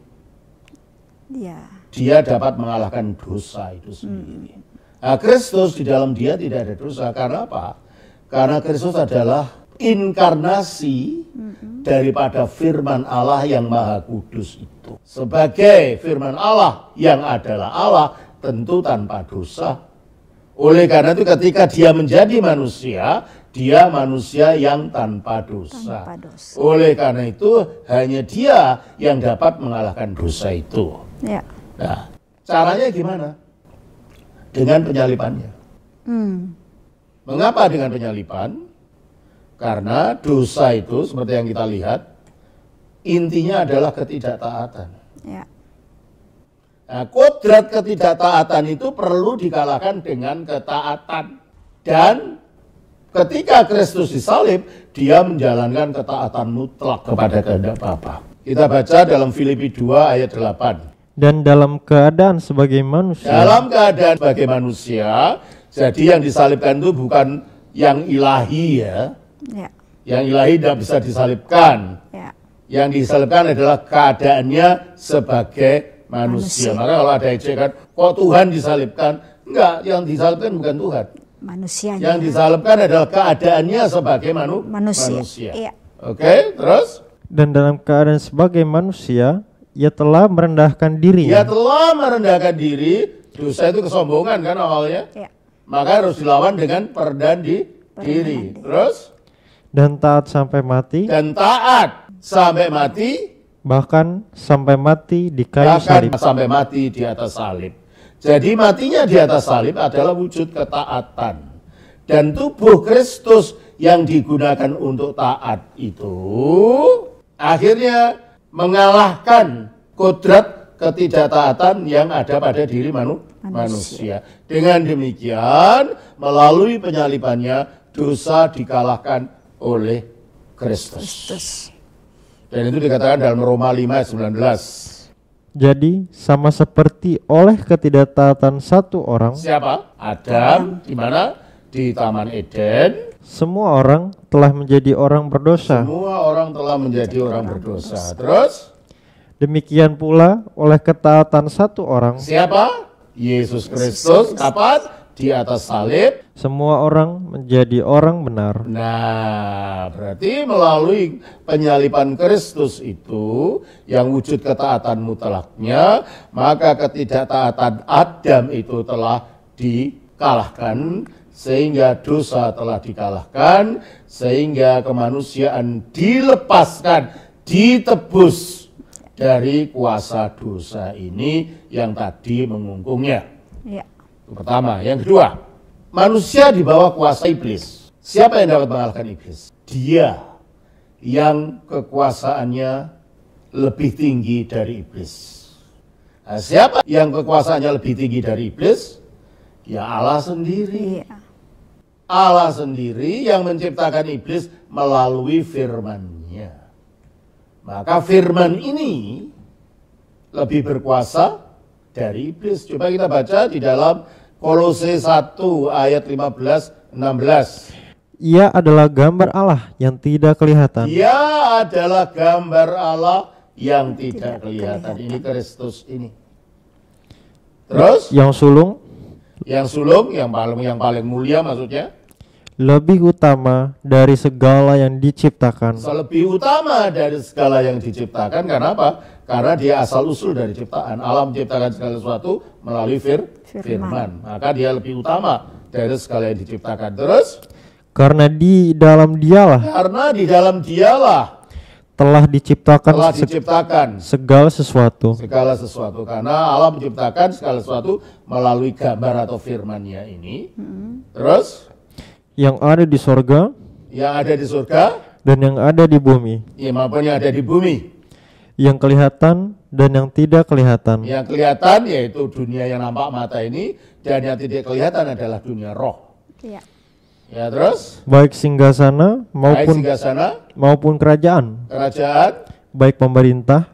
dia dapat mengalahkan dosa itu sendiri. Nah, Kristus di dalam dia tidak ada dosa. Karena apa? Karena Kristus adalah inkarnasi daripada firman Allah yang maha kudus itu. Sebagai firman Allah yang adalah Allah, tentu tanpa dosa. Oleh karena itu ketika dia menjadi manusia, dia manusia yang tanpa dosa. Oleh karena itu hanya dia yang dapat mengalahkan dosa itu. Ya. Nah, caranya gimana? Dengan penyalipannya. Mengapa dengan penyalipan? Karena dosa itu seperti yang kita lihat, intinya adalah ketidaktaatan. Ya. Nah, kodrat ketidaktaatan itu perlu dikalahkan dengan ketaatan. Dan ketika Kristus disalib, dia menjalankan ketaatan mutlak kepada kehendak Bapa. Kita baca dalam Filipi 2 ayat 8. Dan dalam keadaan sebagai manusia. Dalam keadaan sebagai manusia, jadi yang disalibkan itu bukan yang ilahi ya. Ya. Yang ilahi tidak bisa disalibkan. Ya. Yang disalibkan adalah keadaannya sebagai manusia. Maka kalau ada ejekan, kok Tuhan disalibkan? Enggak, yang disalibkan bukan Tuhan. Manusianya. Yang disalibkan adalah keadaannya sebagai manusia. Iya. Oke, terus? Dan dalam keadaan sebagai manusia, ia telah merendahkan dirinya. Ia telah merendahkan diri. Dosa itu kesombongan kan awalnya. Ya. Maka harus dilawan dengan perendahan diri. Terus? Dan taat sampai mati. Dan taat sampai mati. Bahkan sampai mati di kayu salib. Sampai mati di atas salib. Jadi matinya di atas salib adalah wujud ketaatan. Dan tubuh Kristus yang digunakan untuk taat itu akhirnya mengalahkan kodrat ketidaktaatan yang ada pada diri manusia. Dengan demikian, melalui penyalibannya, dosa dikalahkan oleh Kristus. Dan itu dikatakan dalam Roma 5 ayat 19. Jadi sama seperti oleh ketidaktaatan satu orang. Siapa? Adam. Di mana? Di Taman Eden. Semua orang telah menjadi orang berdosa. Semua orang telah menjadi orang berdosa. Terus? Demikian pula oleh ketaatan satu orang. Siapa? Yesus Kristus. Kapan? di atas salib, semua orang menjadi orang benar. nah, berarti melalui penyaliban Kristus itu yang wujud ketaatan mutlaknya, maka ketidaktaatan Adam itu telah dikalahkan, sehingga dosa telah dikalahkan, sehingga kemanusiaan dilepaskan, ditebus dari kuasa dosa ini yang tadi mengungkungnya. Ya. Itu pertama. Yang kedua, manusia di bawah kuasa iblis. Siapa yang dapat mengalahkan iblis? Dia yang kekuasaannya lebih tinggi dari iblis. Nah, siapa yang kekuasaannya lebih tinggi dari iblis? Ya Allah sendiri. Iya. Allah sendiri yang menciptakan iblis melalui firman-Nya. Maka firman ini lebih berkuasa dari iblis. Coba kita baca di dalam Kolose 1 ayat 15-16. Ia adalah gambar Allah yang tidak kelihatan. Dia adalah gambar Allah yang tidak kelihatan. Ini Kristus ini. Terus Yang sulung yang paling mulia maksudnya, lebih utama dari segala yang diciptakan. lebih utama dari segala yang diciptakan. Karena apa? Karena dia asal usul dari ciptaan. Allah menciptakan segala sesuatu melalui firman. Maka dia lebih utama dari segala yang diciptakan. Terus Karena di dalam dialah karena di dalam dialah telah diciptakan telah diciptakan segala sesuatu. segala sesuatu. Karena Allah menciptakan segala sesuatu melalui gambar atau firman-Nya ini. Terus Yang ada di sorga yang ada di surga, dan yang ada di bumi, ya maupun yang ada di bumi. yang kelihatan dan yang tidak kelihatan. Yang kelihatan yaitu dunia yang nampak mata ini, dan yang tidak kelihatan adalah dunia roh. Ya. Ya, terus Baik singgasana baik singgasana, maupun kerajaan, kerajaan, baik pemerintah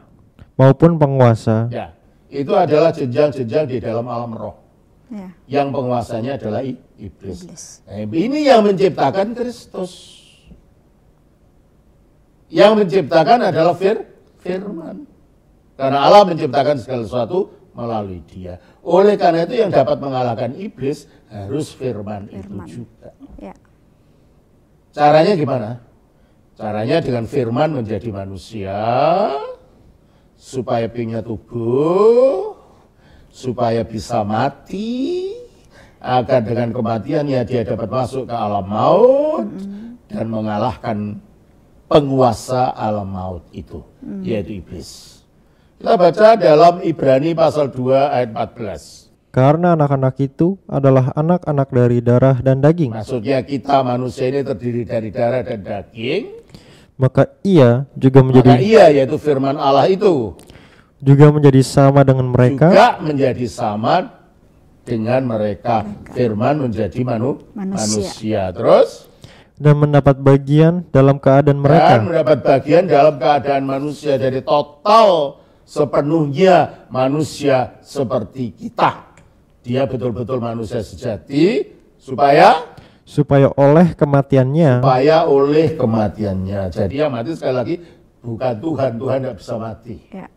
maupun penguasa. ya itu adalah jenjang-jenjang di dalam alam roh. Ya. Yang penguasanya adalah iblis. Iblis. Nah, ini yang menciptakan Kristus. Yang menciptakan adalah firman. Karena Allah menciptakan segala sesuatu melalui Dia. Oleh karena itu yang dapat mengalahkan iblis harus firman itu juga. Ya. Caranya gimana? Caranya dengan firman menjadi manusia, supaya punya tubuh, supaya bisa mati, agar dengan kematiannya dia dapat masuk ke alam maut dan mengalahkan penguasa alam maut itu, yaitu iblis. Kita baca dalam Ibrani pasal 2 ayat 14. Karena anak-anak itu adalah anak-anak dari darah dan daging, Maksudnya kita manusia ini terdiri dari darah dan daging, maka ia juga maka menjadi ia yaitu firman Allah itu sama dengan mereka juga menjadi sama dengan mereka. Firman menjadi manusia. Terus dan mendapat bagian dalam keadaan dan mereka. mendapat bagian dalam keadaan manusia. Jadi total sepenuhnya manusia seperti kita. Dia betul-betul manusia sejati supaya oleh kematiannya oleh kematiannya. Jadi yang mati sekali lagi bukan Tuhan. Tuhan tidak bisa mati. Ya.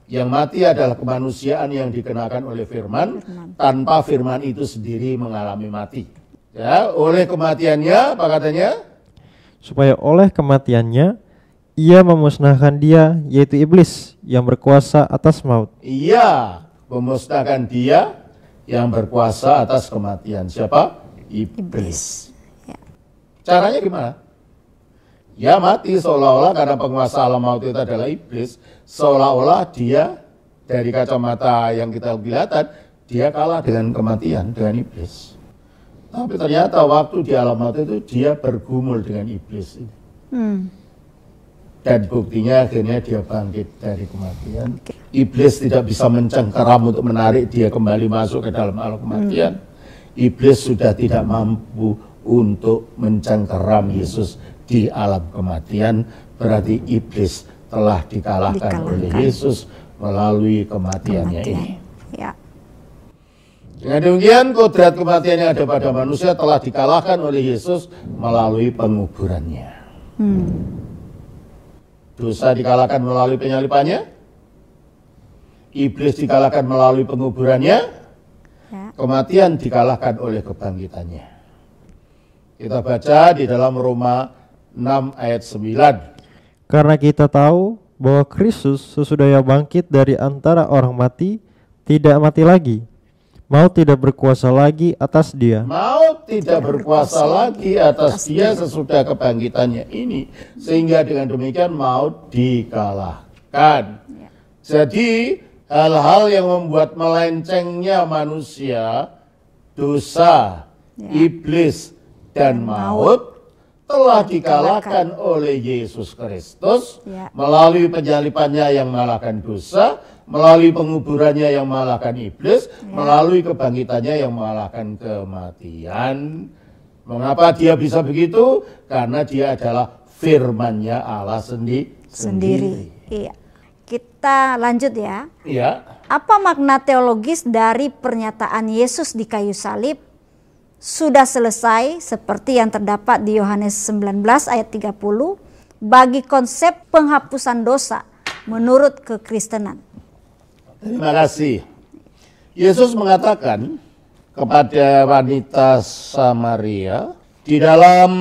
Yang mati adalah kemanusiaan yang dikenakan oleh firman. Tanpa firman itu sendiri mengalami mati. Ya, oleh kematiannya, apa katanya? supaya oleh kematiannya ia memusnahkan dia, yaitu iblis yang berkuasa atas maut. Ia memusnahkan dia yang berkuasa atas kematian. Siapa? Iblis. Ya. Caranya gimana? Ya mati seolah-olah karena penguasa alam maut itu adalah iblis. Seolah-olah dia dari kacamata yang kita kelihatan, dia kalah dengan kematian, dengan iblis. Tapi ternyata waktu di alam maut itu dia bergumul dengan iblis ini. Dan buktinya akhirnya dia bangkit dari kematian. Iblis tidak bisa mencengkeram untuk menarik dia kembali masuk ke dalam alam kematian. Iblis sudah tidak mampu untuk mencengkeram Yesus di alam kematian. Berarti iblis telah dikalahkan oleh Yesus melalui kematiannya ini. Ya. Dengan demikian kodrat kematian yang ada pada manusia telah dikalahkan oleh Yesus melalui penguburannya. Dosa dikalahkan melalui penyalipannya. Iblis dikalahkan melalui penguburannya. Ya. kematian dikalahkan oleh kebangkitannya. Kita baca di dalam Roma 6 ayat 9. Karena kita tahu bahwa Kristus sesudah ia bangkit dari antara orang mati, tidak mati lagi. Maut tidak berkuasa lagi atas dia. Maut tidak berkuasa lagi atas dia sesudah kebangkitannya ini. Sehingga dengan demikian maut dikalahkan. Jadi hal-hal yang membuat melencengnya manusia, dosa, iblis, dan maut telah dikalahkan oleh Yesus Kristus melalui penyalipannya yang mengalahkan dosa, melalui penguburannya yang mengalahkan iblis, melalui kebangkitannya yang mengalahkan kematian. Mengapa dia bisa begitu? Karena dia adalah firman-Nya Allah sendiri. Iya. Kita lanjut ya. Iya. Apa makna teologis dari pernyataan Yesus di kayu salib sudah selesai seperti yang terdapat di Yohanes 19 ayat 30 bagi konsep penghapusan dosa menurut kekristenan? Terima kasih. Yesus mengatakan kepada wanita Samaria di dalam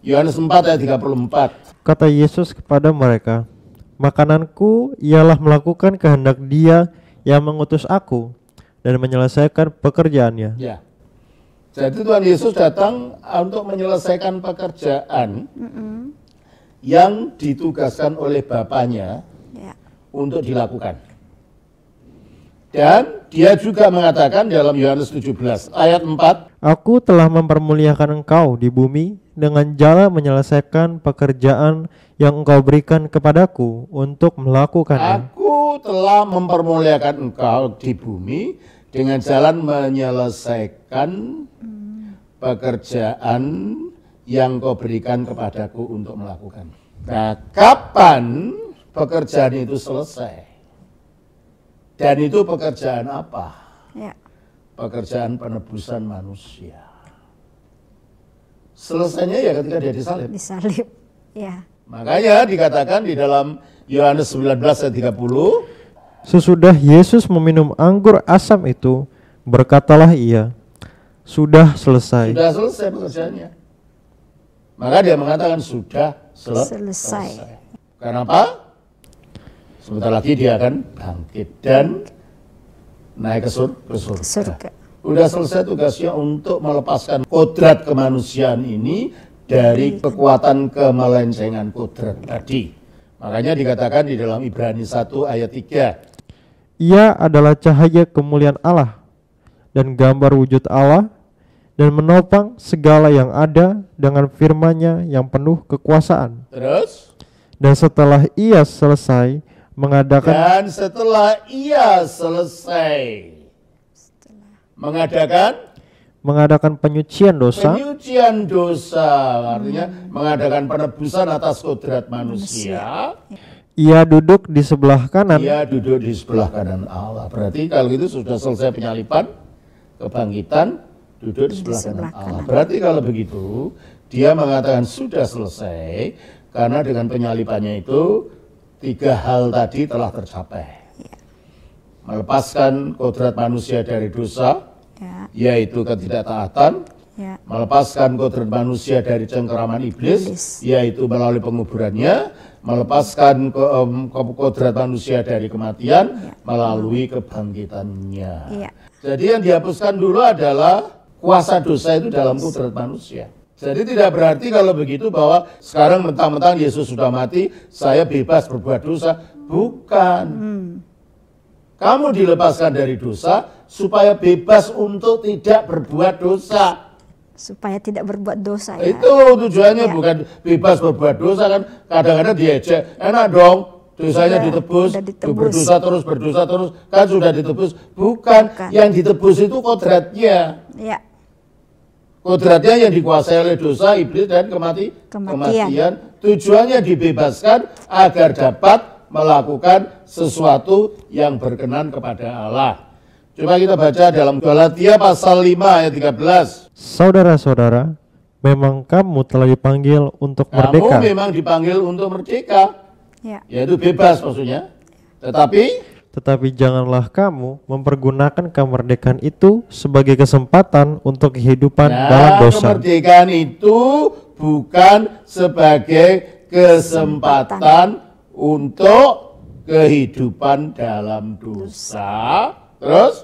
Yohanes 4 ayat 34. Kata Yesus kepada mereka, makananku ialah melakukan kehendak Dia yang mengutus aku dan menyelesaikan pekerjaannya. Ya. Jadi Tuhan Yesus datang untuk menyelesaikan pekerjaan yang ditugaskan oleh Bapaknya untuk dilakukan. Dan dia juga mengatakan dalam Yohanes 17 ayat 4. Aku telah mempermuliakan engkau di bumi dengan cara menyelesaikan pekerjaan yang engkau berikan kepadaku untuk melakukannya. Aku telah mempermuliakan engkau di bumi dengan jalan menyelesaikan pekerjaan yang kau berikan kepadaku untuk melakukan. Nah, kapan pekerjaan itu selesai? Dan itu pekerjaan apa? Ya. Pekerjaan penebusan manusia. Selesainya ya ketika dia disalib. Disalib. Ya. Makanya dikatakan di dalam Yohanes 19 ayat 30. Sesudah Yesus meminum anggur asam itu, berkatalah ia, sudah selesai. Sudah selesai pekerjaannya. Maka dia mengatakan sudah Selesai. Karena apa? Sebentar lagi dia akan bangkit dan naik ke surga. Sudah selesai tugasnya untuk melepaskan kodrat kemanusiaan ini dari kekuatan kemelencengan kodrat tadi. Makanya dikatakan di dalam Ibrani 1 ayat 3. Ia adalah cahaya kemuliaan Allah dan gambar wujud Allah dan menopang segala yang ada dengan firman-Nya yang penuh kekuasaan. Terus? Dan setelah ia selesai mengadakan mengadakan penyucian dosa, artinya mengadakan penebusan atas kodrat manusia. Ia duduk di sebelah kanan. Ia duduk di sebelah kanan Allah. Berarti kalau itu sudah selesai penyalipan, kebangkitan, duduk di sebelah kanan Allah. Berarti kalau begitu, dia mengatakan sudah selesai karena dengan penyalipannya itu 3 hal tadi telah tercapai. Melepaskan kodrat manusia dari dosa, yaitu ketidaktaatan. Melepaskan kodrat manusia dari cengkeraman iblis, yaitu melalui penguburannya. Melepaskan kodrat manusia dari kematian, melalui kebangkitannya. Jadi yang dihapuskan dulu adalah kuasa dosa itu dalam kodrat manusia. Jadi tidak berarti kalau begitu bahwa sekarang mentang-mentang Yesus sudah mati, saya bebas berbuat dosa. Bukan. Kamu dilepaskan dari dosa supaya bebas untuk tidak berbuat dosa. Supaya tidak berbuat dosa ya. Itu tujuannya, bukan bebas berbuat dosa kan. Kadang-kadang diejek, enak dong dosanya ditebus, berdosa terus, kan sudah ditebus. Bukan. Yang ditebus itu kodratnya. Ya. Kodratnya yang dikuasai oleh dosa, iblis, dan kematian. Tujuannya dibebaskan agar dapat melakukan sesuatu yang berkenan kepada Allah. Coba kita baca dalam Galatia pasal 5 ayat 13. Saudara-saudara, memang kamu telah dipanggil untuk merdeka. Kamu memang dipanggil untuk merdeka. Yaitu bebas maksudnya. Tetapi janganlah kamu mempergunakan kemerdekaan itu sebagai kesempatan untuk kehidupan dalam dosa. Kemerdekaan itu bukan sebagai kesempatan untuk kehidupan dalam dosa. Terus?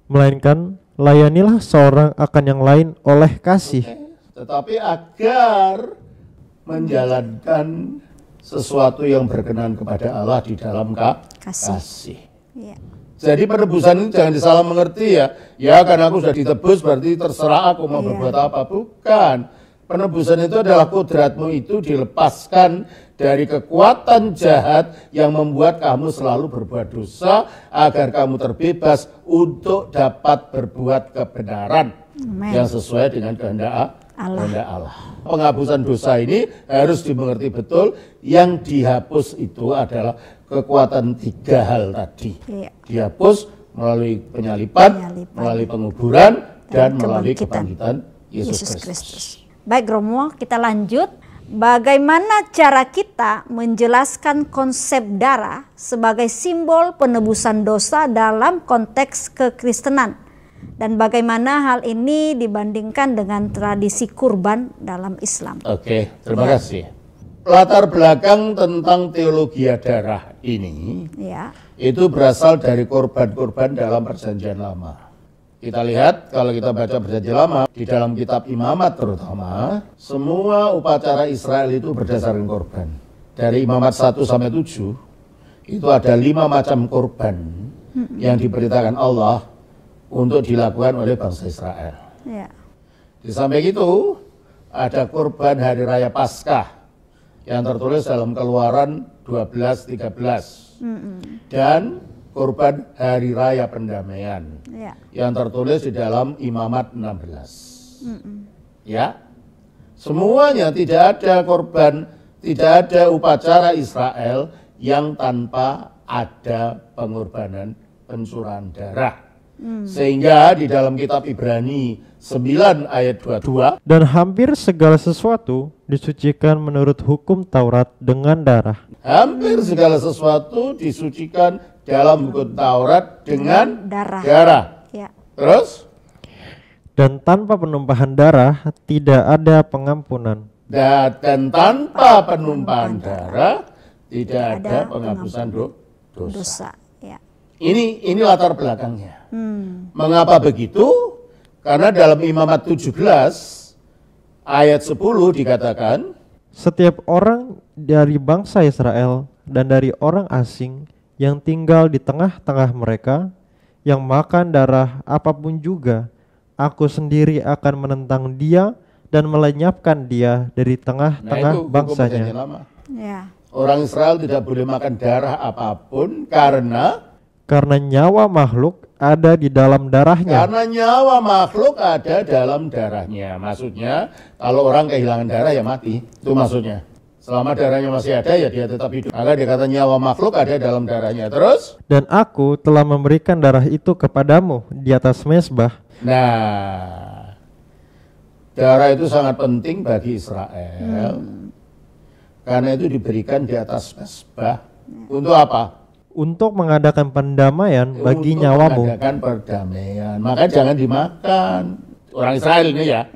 Melainkan layanilah seorang akan yang lain oleh kasih. Tetapi agar menjalankan sesuatu yang berkenan kepada Allah di dalam kasih. Ya. Jadi penebusan itu jangan disalah mengerti ya. Ya karena aku sudah ditebus berarti terserah aku mau berbuat apa. Bukan. Penebusan itu adalah kodratmu itu dilepaskan dari kekuatan jahat yang membuat kamu selalu berbuat dosa agar kamu terbebas untuk dapat berbuat kebenaran yang sesuai dengan kehendak Allah. Penghapusan dosa ini harus dimengerti betul. Yang dihapus itu adalah kekuatan 3 hal tadi. Dihapus melalui penyalipan, melalui penguburan, dan melalui kebangkitan Yesus Kristus. Baik Romo, kita lanjut. Bagaimana cara kita menjelaskan konsep darah sebagai simbol penebusan dosa dalam konteks kekristenan? Dan bagaimana hal ini dibandingkan dengan tradisi kurban dalam Islam? Oke, terima kasih. Latar belakang tentang teologi darah ini itu berasal dari korban-korban dalam Perjanjian Lama. Kita lihat kalau kita baca Perjanjian Lama di dalam kitab Imamat terutama, semua upacara Israel itu berdasarkan korban. Dari Imamat 1 sampai 7 itu ada 5 macam korban yang diberitakan Allah untuk dilakukan oleh bangsa Israel. Di samping itu ada korban hari raya Paskah yang tertulis dalam Keluaran 12:13 dan korban hari raya pendamaian yang tertulis di dalam Imamat 16. Ya, semuanya tidak ada korban, tidak ada upacara Israel yang tanpa ada pengorbanan pencurahan darah. Sehingga di dalam kitab Ibrani 9 ayat 22, dan hampir segala sesuatu disucikan menurut hukum Taurat dengan darah. Hampir segala sesuatu disucikan dalam hukum Taurat dengan darah. Terus? Dan tanpa penumpahan darah tidak ada pengampunan. Dan tanpa penumpahan darah tidak ada penghapusan dosa. Ini latar belakangnya. Mengapa begitu? Karena dalam Imamat 17 ayat 10 dikatakan, setiap orang dari bangsa Israel dan dari orang asing yang tinggal di tengah-tengah mereka, yang makan darah apapun juga, aku sendiri akan menentang dia dan melenyapkan dia dari tengah-tengah bangsanya. Orang Israel tidak boleh makan darah apapun karena nyawa makhluk ada di dalam darahnya. Karena nyawa makhluk ada dalam darahnya. Maksudnya kalau orang kehilangan darah ya mati. Itu maksudnya. Selama darahnya masih ada ya dia tetap hidup. Maka dia kata nyawa makhluk ada dalam darahnya. Terus? Dan aku telah memberikan darah itu kepadamu di atas mezbah. Nah, darah itu sangat penting bagi Israel. Karena itu diberikan di atas mezbah. Untuk apa? Untuk mengadakan pendamaian bagi nyawamu. Untuk mengadakan perdamaian. Maka jangan dimakan. Orang Israel ini ya.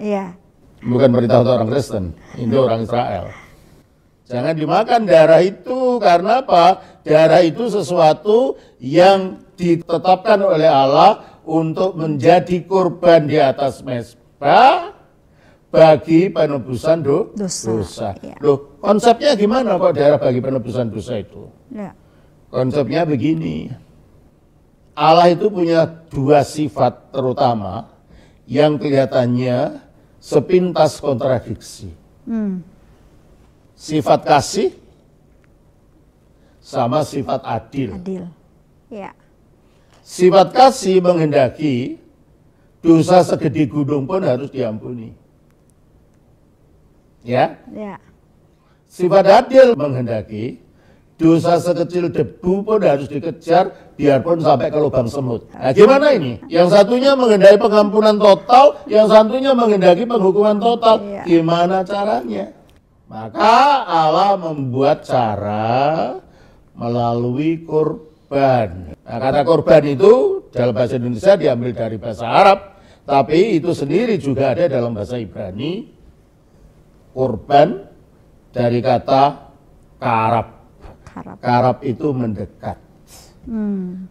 Bukan berita untuk orang Kristen. Ini orang Israel. Jangan dimakan darah itu. Karena apa? Darah itu sesuatu yang ditetapkan oleh Allah untuk menjadi korban di atas mezbah bagi penebusan dosa. Loh, konsepnya gimana kok darah bagi penebusan dosa itu? Konsepnya begini, Allah itu punya 2 sifat terutama yang kelihatannya sepintas kontradiksi. Sifat kasih sama sifat adil. Sifat kasih menghendaki dosa segede gunung pun harus diampuni. Ya? Sifat adil menghendaki dosa sekecil debu pun harus dikejar biarpun sampai ke lubang semut. Nah, gimana ini? Yang satunya menghendaki pengampunan total, yang satunya menghendaki penghukuman total. Gimana caranya? Maka Allah membuat cara melalui korban. Nah, kata korban itu dalam bahasa Indonesia diambil dari bahasa Arab, tapi itu sendiri juga ada dalam bahasa Ibrani. Korban dari kata karab. Karab itu mendekat.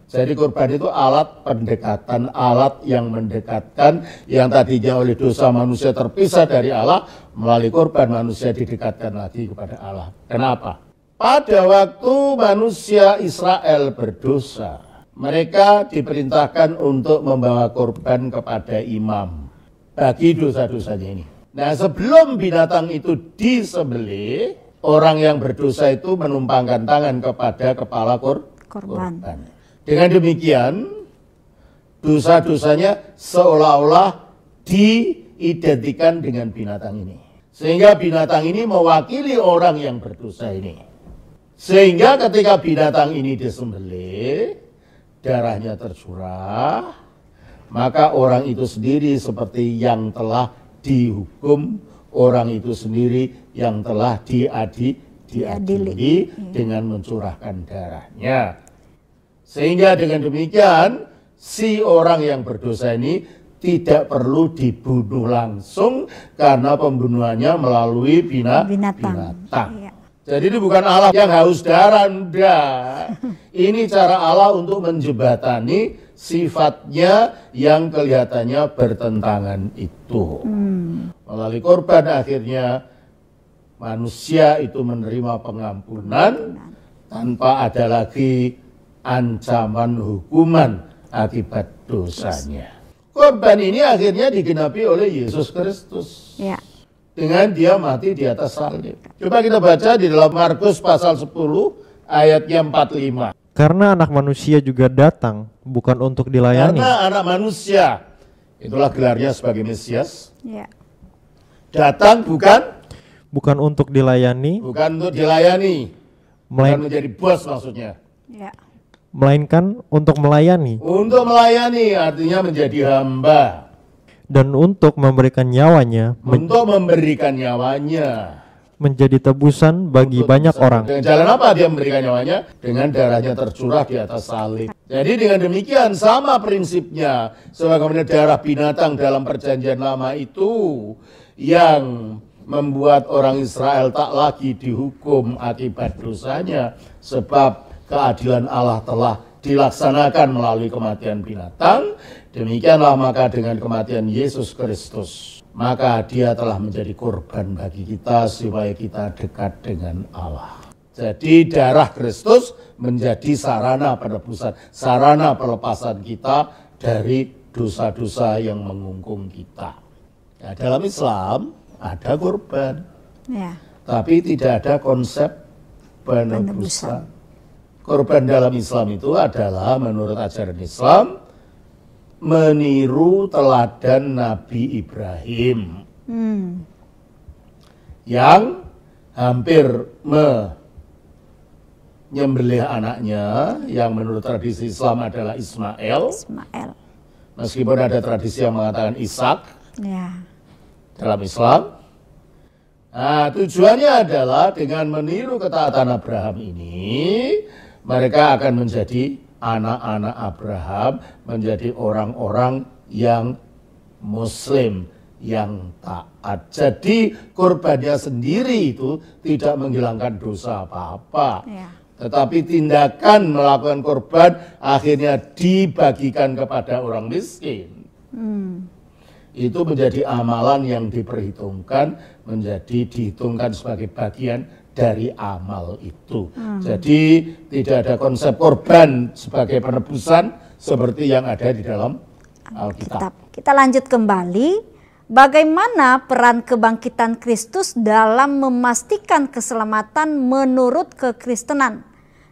Jadi korban itu alat pendekatan, alat yang mendekatkan, yang tadinya oleh dosa manusia terpisah dari Allah, melalui korban manusia didekatkan lagi kepada Allah. Kenapa? Pada waktu manusia Israel berdosa, mereka diperintahkan untuk membawa korban kepada imam bagi dosa-dosanya ini. Nah, sebelum binatang itu disembelih, orang yang berdosa itu menumpangkan tangan kepada kepala korban. Dengan demikian, dosa-dosanya seolah-olah diidentikan dengan binatang ini. Sehingga binatang ini mewakili orang yang berdosa ini. Sehingga ketika binatang ini disembelih, darahnya tercurah, maka orang itu sendiri seperti yang telah dihukum, orang itu sendiri yang telah diadili dengan mencurahkan darahnya. Sehingga dengan demikian, si orang yang berdosa ini tidak perlu dibunuh langsung karena pembunuhannya melalui binatang. Iya. Jadi ini bukan Allah yang haus darah, enggak. Ini cara Allah untuk menjembatani sifatnya yang kelihatannya bertentangan itu. Melalui korban akhirnya manusia itu menerima pengampunan tanpa ada lagi ancaman hukuman akibat dosanya. Korban ini akhirnya digenapi oleh Yesus Kristus. Ya. Dengan dia mati di atas salib. Coba kita baca di dalam Markus pasal 10 ayatnya 45. Karena anak manusia juga datang bukan untuk dilayani. Karena anak manusia, itulah gelarnya sebagai Mesias. Ya. Datang bukan untuk dilayani. Bukan untuk dilayani. Bukan menjadi bos maksudnya. Ya. Melainkan untuk melayani. Untuk melayani artinya menjadi hamba. Dan untuk memberikan nyawanya. Menjadi tebusan bagi banyak orang. Dengan jalan apa dia memberikan nyawanya? Dengan darahnya tercurah di atas salib. Jadi dengan demikian sama prinsipnya. Sebagaimana darah binatang dalam perjanjian lama itu yang membuat orang Israel tak lagi dihukum akibat dosanya. Sebab keadilan Allah telah dilaksanakan melalui kematian binatang. Demikianlah maka dengan kematian Yesus Kristus, maka dia telah menjadi korban bagi kita supaya kita dekat dengan Allah. Jadi darah Kristus menjadi sarana penebusan, sarana pelepasan kita dari dosa-dosa yang mengungkung kita. Nah, dalam Islam ada korban, ya. Tapi tidak ada konsep penebusan. Korban dalam Islam itu adalah menurut ajaran Islam meniru teladan Nabi Ibrahim yang hampir menyembelih anaknya yang menurut tradisi Islam adalah Ismail. Meskipun ada tradisi yang mengatakan Ishak ya. Dalam Islam. Nah, tujuannya adalah dengan meniru ketaatan Abraham ini, mereka akan menjadi anak-anak Abraham, menjadi orang-orang yang Muslim, yang taat. Jadi korbannya sendiri itu tidak menghilangkan dosa apa-apa. Ya. Tetapi tindakan melakukan korban akhirnya dibagikan kepada orang miskin. Itu menjadi amalan yang diperhitungkan, dihitungkan sebagai bagian dari amal itu. Jadi tidak ada konsep korban sebagai penebusan seperti yang ada di dalam Alkitab. Kita lanjut kembali, bagaimana peran kebangkitan Kristus dalam memastikan keselamatan menurut kekristenan,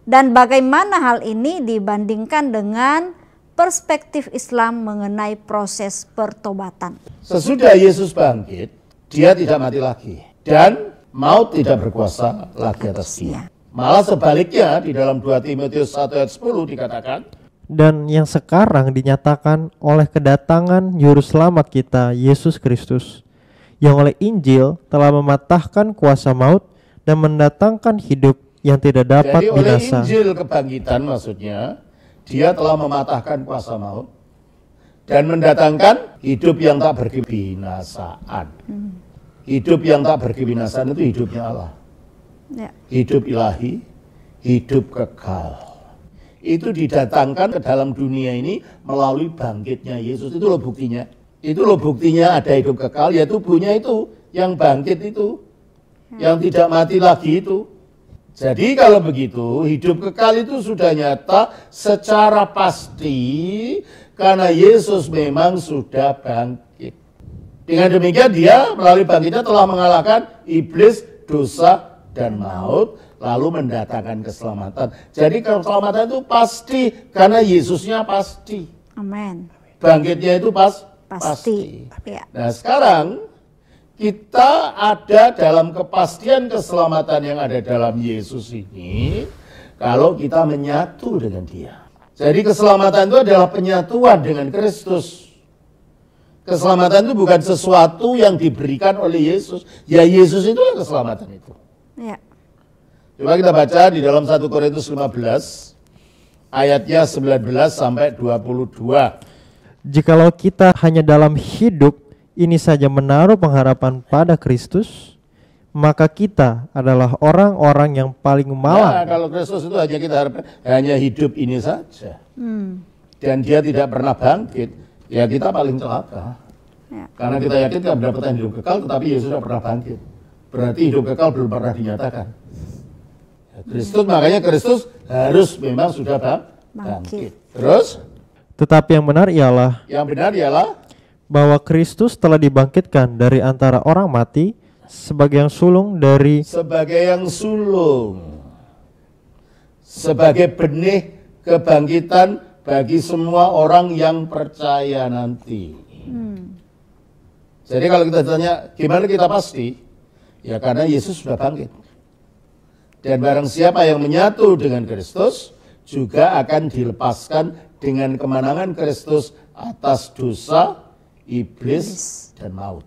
dan bagaimana hal ini dibandingkan dengan perspektif Islam mengenai proses pertobatan. Sesudah Yesus bangkit, dia tidak mati lagi dan maut tidak berkuasa lagi atas dia. Malah sebaliknya di dalam 2 Timotius 1 ayat 10 dikatakan, dan yang sekarang dinyatakan oleh kedatangan Juru Selamat kita, Yesus Kristus, yang oleh Injil telah mematahkan kuasa maut dan mendatangkan hidup yang tidak dapat Jadi oleh binasa. Injil kebangkitan maksudnya, dia telah mematahkan kuasa maut dan mendatangkan hidup yang tak berkebinasaan. Hidup yang tak berkebinasaan itu hidupnya Allah. Ya. Hidup ilahi, hidup kekal. Itu didatangkan ke dalam dunia ini melalui bangkitnya Yesus. Itu loh buktinya. Itu loh buktinya ada hidup kekal, ya tubuhnya itu, yang bangkit itu, yang tidak mati lagi itu. Jadi kalau begitu, hidup kekal itu sudah nyata secara pasti karena Yesus memang sudah bangkit. Dengan demikian dia melalui bangkitnya telah mengalahkan iblis, dosa, dan maut, lalu mendatangkan keselamatan. Jadi keselamatan itu pasti karena Yesusnya pasti. Amin. Bangkitnya itu pasti. Ya. Nah sekarang kita ada dalam kepastian keselamatan yang ada dalam Yesus ini kalau kita menyatu dengan Dia. Jadi keselamatan itu adalah penyatuan dengan Kristus. Keselamatan itu bukan sesuatu yang diberikan oleh Yesus. Ya Yesus itulah keselamatan itu. Ya. Coba kita baca di dalam 1 Korintus 15 ayatnya 19 sampai 22. Jikalau kita hanya dalam hidup ini saja menaruh pengharapan pada Kristus, maka kita adalah orang-orang yang paling Nah, malang. kalau Kristus itu hanya kita harapkan hanya hidup ini saja. Dan dia tidak pernah bangkit, ya kita paling celaka. Ya. Karena kita yakin kita mendapatkan hidup kekal, tetapi Yesus tidak pernah bangkit. Berarti hidup kekal belum pernah dinyatakan. Ya, Kristus, makanya Kristus harus memang sudah bangkit. Terus, Tetapi yang benar ialah bahwa Kristus telah dibangkitkan dari antara orang mati sebagai yang sulung sebagai benih kebangkitan bagi semua orang yang percaya nanti. Jadi kalau kita tanya gimana kita pasti, ya karena Yesus sudah bangkit. Dan barang siapa yang menyatu dengan Kristus juga akan dilepaskan dengan kemenangan Kristus atas dosa, iblis, dan maut.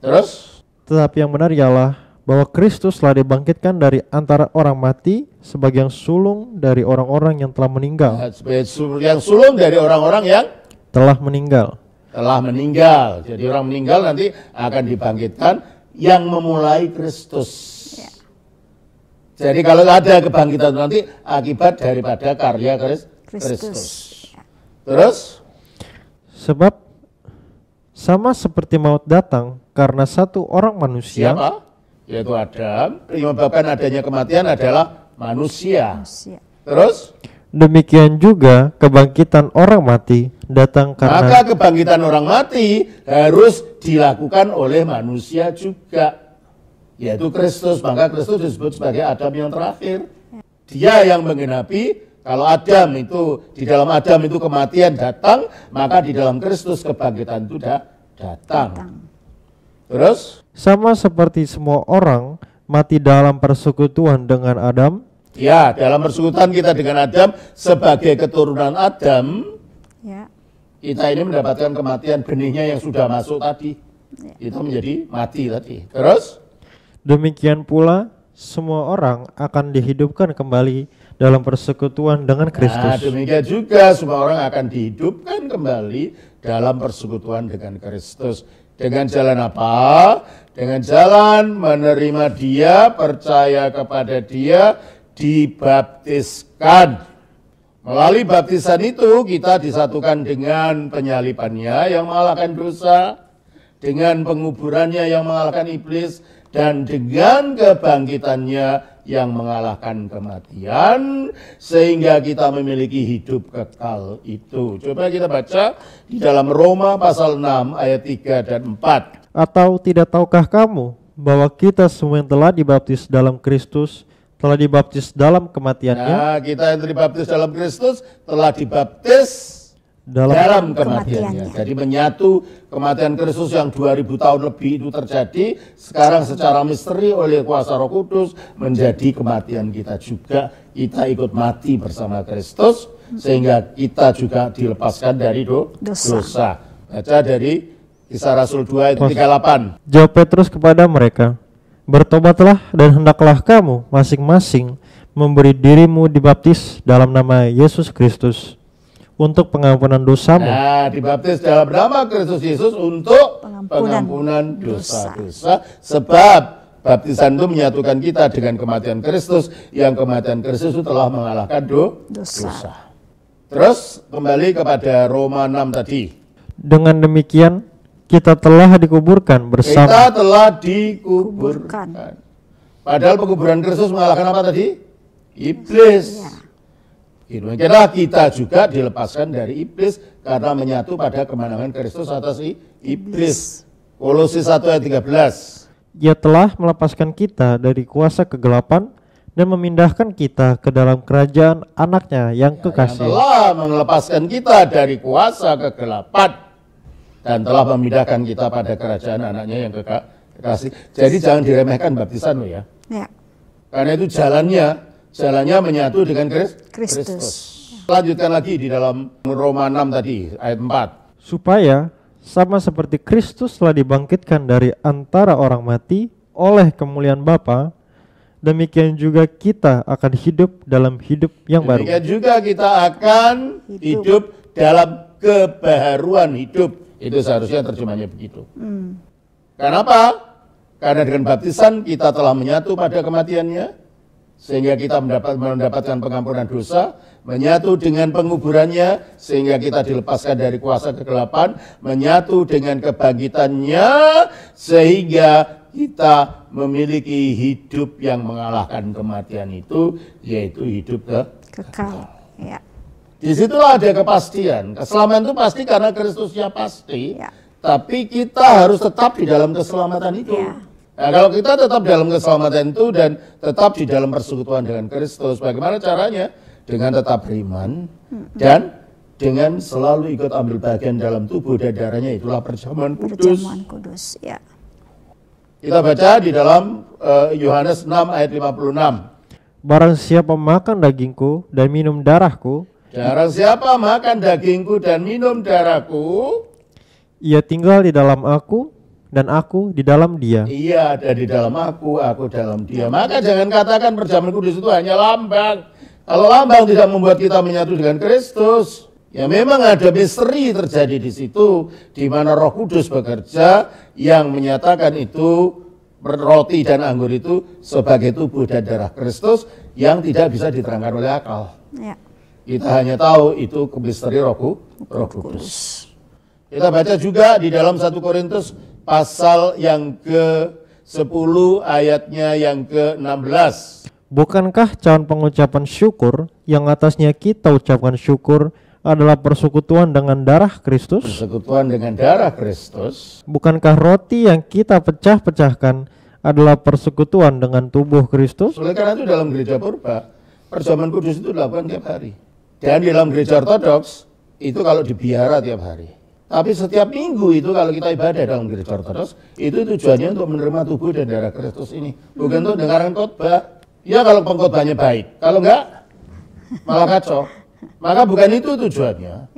Terus? Tetapi yang benar ialah bahwa Kristus telah dibangkitkan dari antara orang mati sebagai yang sulung dari orang-orang yang telah meninggal. Yang sulung dari orang-orang yang Telah meninggal. Jadi orang meninggal nanti akan dibangkitkan yang memulai Kristus. Ya. Jadi kalau ada kebangkitan nanti akibat daripada karya Kristus. Terus? Sebab sama seperti maut datang karena satu orang manusia, Siapa? Yaitu Adam. Yang menyebabkan adanya kematian adalah manusia. Manusia. Terus? demikian juga kebangkitan orang mati datang karena Maka kebangkitan orang mati harus dilakukan oleh manusia juga, yaitu Kristus. Maka Kristus disebut sebagai Adam yang terakhir. Dia yang menggenapi. Kalau Adam itu, di dalam Adam itu kematian datang, maka di dalam Kristus kebangkitan itu datang. Terus? sama seperti semua orang mati dalam persekutuan dengan Adam, Ya, dalam persekutuan kita dengan Adam sebagai keturunan Adam, Ya. kita ini mendapatkan kematian, benihnya yang sudah masuk tadi. Itu menjadi mati tadi. Terus? demikian pula semua orang akan dihidupkan kembali dalam persekutuan dengan Nah, Kristus. demikian juga semua orang akan dihidupkan kembali dalam persekutuan dengan Kristus. Dengan jalan apa? Dengan jalan menerima Dia, percaya kepada Dia, dibaptiskan. Melalui baptisan itu kita disatukan dengan penyalibannya yang mengalahkan dosa, dengan penguburannya yang mengalahkan iblis, dan dengan kebangkitannya yang mengalahkan kematian, sehingga kita memiliki hidup kekal itu. Coba kita baca di dalam Roma pasal 6 ayat 3 dan 4. Atau tidak tahukah kamu bahwa kita semua yang telah dibaptis dalam Kristus telah dibaptis dalam kematiannya? Nah, kita yang dibaptis dalam Kristus telah dibaptis dalam kematiannya. Jadi menyatu kematian Kristus yang 2000 tahun lebih itu terjadi, sekarang secara misteri oleh kuasa Roh Kudus menjadi kematian kita juga. Kita ikut mati bersama Kristus sehingga kita juga dilepaskan dari dosa. Baca dari Kisah Rasul 2 ayat 38. Jawab Petrus kepada mereka, bertobatlah dan hendaklah kamu masing-masing memberi dirimu dibaptis dalam nama Yesus Kristus untuk pengampunan dosamu. Nah, dibaptis dalam nama Kristus Yesus untuk Pengampunan pengampunan dosa-dosa. Sebab baptisan itu menyatukan kita dengan kematian Kristus, yang kematian Kristus itu telah mengalahkan dosa. Terus kembali kepada Roma 6 tadi. Dengan demikian kita telah dikuburkan bersama. Kita telah dikuburkan. Padahal penguburan Kristus mengalahkan apa tadi? Iblis. Demikianlah kita juga dilepaskan dari iblis karena menyatu pada kemenangan Kristus atas iblis. Kolose 1 ayat 13. Ia telah melepaskan kita dari kuasa kegelapan dan memindahkan kita ke dalam kerajaan anaknya yang kekasih. Yang telah melepaskan kita dari kuasa kegelapan dan telah memindahkan kita pada kerajaan anaknya yang kekasih. Jadi jangan diremehkan baptisan lo ya. Karena itu jalannya menyatu dengan Kristus. Lanjutkan lagi di dalam Roma 6 tadi ayat 4. Supaya sama seperti Kristus telah dibangkitkan dari antara orang mati oleh kemuliaan Bapa, demikian juga kita akan hidup dalam hidup yang baru. Demikian juga kita akan hidup dalam kebaharuan hidup. Itu seharusnya terjemahnya begitu. Kenapa? Karena dengan baptisan kita telah menyatu pada kematiannya, sehingga kita mendapatkan pengampunan dosa, menyatu dengan penguburannya, sehingga kita dilepaskan dari kuasa kegelapan, menyatu dengan kebangkitannya, sehingga kita memiliki hidup yang mengalahkan kematian itu, yaitu hidup kekal. Ya. Disitulah ada kepastian. Keselamatan itu pasti karena Kristusnya pasti, tapi kita harus tetap di dalam keselamatan itu. Nah, kalau kita tetap dalam keselamatan itu dan tetap di dalam persekutuan dengan Kristus, bagaimana caranya? Dengan tetap beriman dan dengan selalu ikut ambil bagian dalam tubuh dan darahnya, itulah perjamuan kudus. Perjamuan kudus, ya. Kita baca di dalam Yohanes 6 ayat 56. Barang siapa makan dagingku dan minum darahku, barang siapa makan dagingku dan minum darahku, ia tinggal di dalam aku dan aku di dalam dia. Ia ada di dalam aku dalam dia. Maka jangan katakan perjamuan kudus itu hanya lambang. Kalau lambang tidak membuat kita menyatu dengan Kristus, ya memang ada misteri terjadi di situ, di mana Roh Kudus bekerja yang menyatakan itu roti dan anggur itu sebagai tubuh dan darah Kristus yang tidak bisa diterangkan oleh akal. Kita hanya tahu itu misteri Roh Kudus. Kita baca juga di dalam 1 Korintus pasal yang ke-10 ayatnya yang ke-16. Bukankah cawan pengucapan syukur yang atasnya kita ucapkan syukur adalah persekutuan dengan darah Kristus? Persekutuan dengan darah Kristus. Bukankah roti yang kita pecah-pecahkan adalah persekutuan dengan tubuh Kristus? Oleh karena itu dalam gereja purba, perjamuan kudus itu dilakukan tiap hari. Dan di dalam gereja ortodoks, itu kalau dibiara tiap hari. Tapi setiap minggu itu kalau kita ibadah dalam gereja ortodoks, itu tujuannya untuk menerima tubuh dan darah Kristus ini. Bukan untuk dengarkan khotbah. Ya kalau pengkhotbahnya baik. Kalau enggak, malah kacau. Maka bukan itu tujuannya.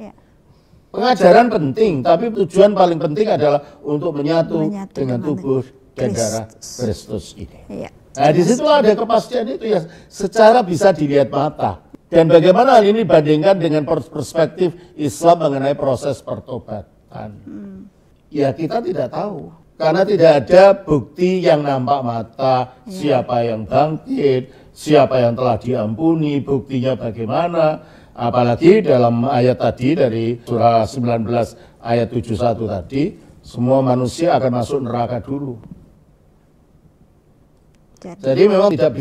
Pengajaran penting, tapi tujuan paling penting adalah untuk menyatu dengan tubuh dan darah Kristus ini. Nah disitulah ada kepastian itu ya, secara bisa dilihat mata. Dan bagaimana hal ini dibandingkan dengan perspektif Islam mengenai proses pertobatan? Ya kita tidak tahu. Karena tidak ada bukti yang nampak mata, siapa yang bangkit, siapa yang telah diampuni, buktinya bagaimana. Apalagi dalam ayat tadi dari surah 19 ayat 71 tadi, semua manusia akan masuk neraka dulu. Jadi memang tidak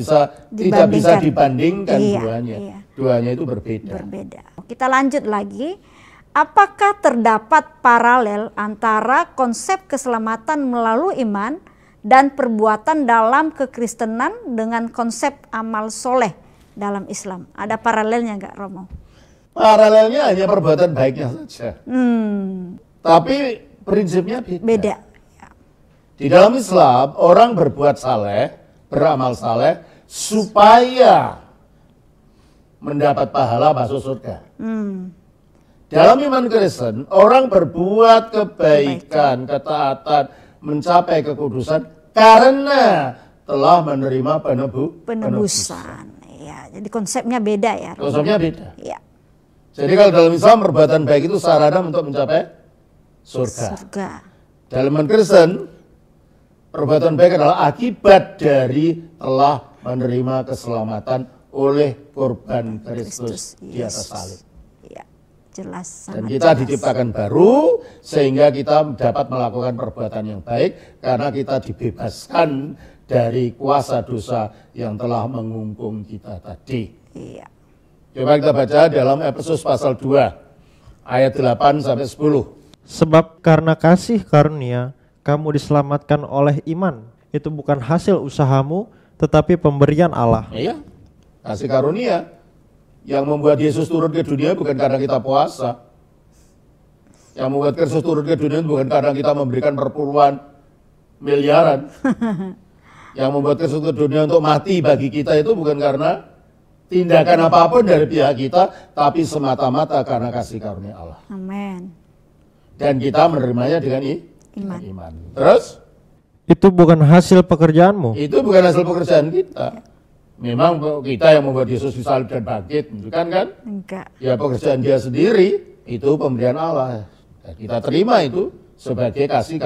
bisa dibandingkan duanya. Duanya itu berbeda. Kita lanjut lagi. Apakah terdapat paralel antara konsep keselamatan melalui iman dan perbuatan dalam kekristenan dengan konsep amal soleh dalam Islam? Ada paralelnya nggak, Romo? Paralelnya hanya perbuatan baiknya saja. Tapi prinsipnya beda. Di dalam Islam, orang berbuat saleh, beramal saleh, supaya mendapat pahala masuk surga. Dalam iman Kristen, orang berbuat kebaikan, ketaatan, mencapai kekudusan karena telah menerima penebusan. Ya, jadi konsepnya beda ya. Konsepnya beda. Ya. Jadi kalau dalam Islam perbuatan baik itu sarana untuk mencapai surga. Surga. Dalam iman Kristen, perbuatan baik adalah akibat dari telah menerima keselamatan oleh korban Kristus di atas salib. Ya, jelas. Dan Sangat kita jelas. diciptakan baru sehingga kita dapat melakukan perbuatan yang baik karena kita dibebaskan dari kuasa dosa yang telah mengungkung kita tadi. Iya. Coba kita baca dalam Efesus pasal 2 ayat 8 sampai 10. Sebab karena kasih karunia kamu diselamatkan oleh iman. Itu bukan hasil usahamu, tetapi pemberian Allah. Iya. Kasih karunia yang membuat Yesus turun ke dunia bukan karena kita puasa. Yang membuat Kristus turun ke dunia bukan karena kita memberikan perpuluhan miliaran. Yang membuat Kristus ke dunia untuk mati bagi kita itu bukan karena tindakan apapun dari pihak kita, tapi semata-mata karena kasih karunia Allah. Amin. Dan kita menerimanya dengan iman. Terus? Itu bukan hasil pekerjaanmu. Itu bukan hasil pekerjaan kita. Memang kita yang membuat Yesus disalib dan bangkit, bukan kan? Enggak. Ya pekerjaan dia sendiri, itu pemberian Allah. Dan kita terima itu sebagai kasih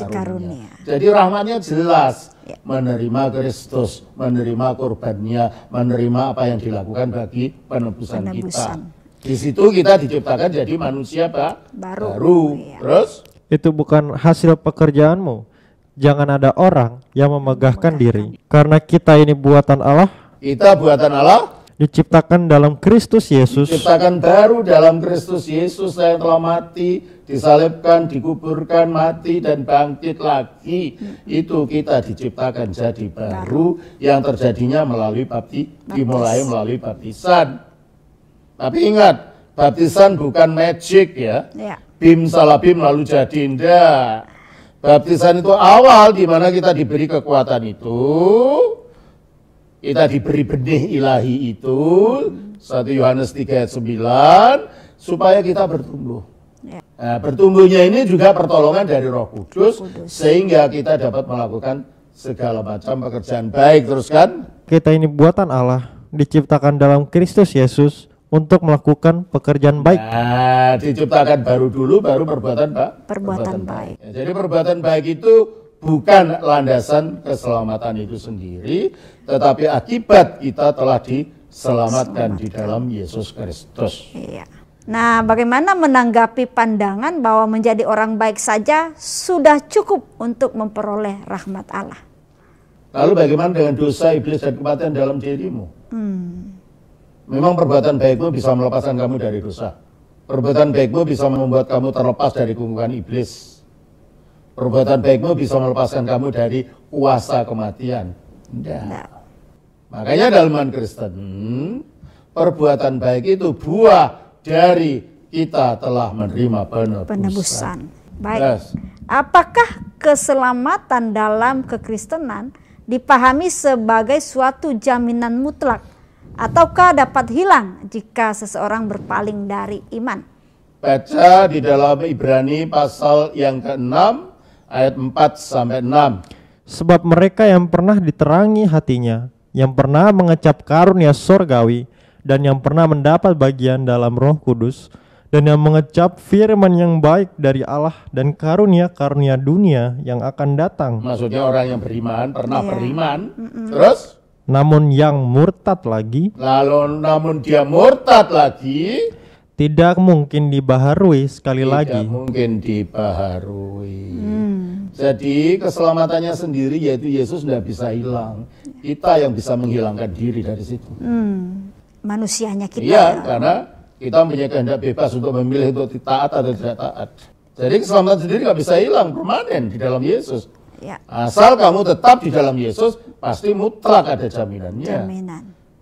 karunia. Jadi rahmatnya jelas. Ya. Menerima Kristus, menerima korbannya, menerima apa yang dilakukan bagi penebusan kita. Di situ kita diciptakan jadi manusia baru. Iya. Terus? Itu bukan hasil pekerjaanmu. Jangan ada orang yang memegahkan diri. Karena kita ini buatan Allah. Kita buatan Allah. Diciptakan dalam Kristus Yesus. Diciptakan baru dalam Kristus Yesus yang telah mati, disalibkan, dikuburkan, mati, dan bangkit lagi. Itu kita diciptakan jadi baru yang terjadinya dimulai melalui baptisan. Tapi ingat, baptisan bukan magic ya. Bim salah bim lalu jadi indah. Baptisan itu awal di mana kita diberi kekuatan itu. Kita diberi benih ilahi itu, 1 Yohanes 3 ayat 9, supaya kita bertumbuh. Nah, bertumbuhnya ini juga pertolongan dari Roh Kudus, sehingga kita dapat melakukan segala macam pekerjaan baik. Terus kan? Kita ini buatan Allah, diciptakan dalam Kristus Yesus untuk melakukan pekerjaan baik. Nah, diciptakan baru dulu, baru perbuatan baik. Ya, jadi perbuatan baik itu bukan landasan keselamatan itu sendiri, tetapi akibat kita telah diselamatkan di dalam Yesus Kristus. Iya. Nah, bagaimana menanggapi pandangan bahwa menjadi orang baik saja sudah cukup untuk memperoleh rahmat Allah? Lalu bagaimana dengan dosa, iblis, dan kematian dalam dirimu? Memang perbuatan baikmu bisa melepaskan kamu dari dosa. Perbuatan baikmu bisa membuat kamu terlepas dari gunggungan iblis. Perbuatan baikmu bisa melepaskan kamu dari kuasa kematian. Tidak. Makanya dalam iman Kristen, perbuatan baik itu buah dari kita telah menerima penebusan. Baik. Yes. Apakah keselamatan dalam kekristenan dipahami sebagai suatu jaminan mutlak, ataukah dapat hilang jika seseorang berpaling dari iman? Baca di dalam Ibrani pasal yang ke-6 ayat 4 sampai 6. Sebab mereka yang pernah diterangi hatinya, yang pernah mengecap karunia sorgawi, dan yang pernah mendapat bagian dalam Roh Kudus, dan yang mengecap firman yang baik dari Allah dan karunia-karunia dunia yang akan datang. Maksudnya orang yang beriman, pernah beriman. Terus? Namun yang murtad lagi. Lalu namun dia murtad lagi. Tidak mungkin dibaharui sekali lagi. Tidak mungkin dibaharui. Jadi keselamatannya sendiri yaitu Yesus tidak bisa hilang. Kita yang bisa menghilangkan diri dari situ. Manusianya kita. Iya, karena kita punya kehendak bebas untuk memilih untuk taat atau tidak taat. Jadi keselamatan sendiri nggak bisa hilang, permanen di dalam Yesus. Ya. Asal kamu tetap di dalam Yesus, pasti mutlak ada jaminannya.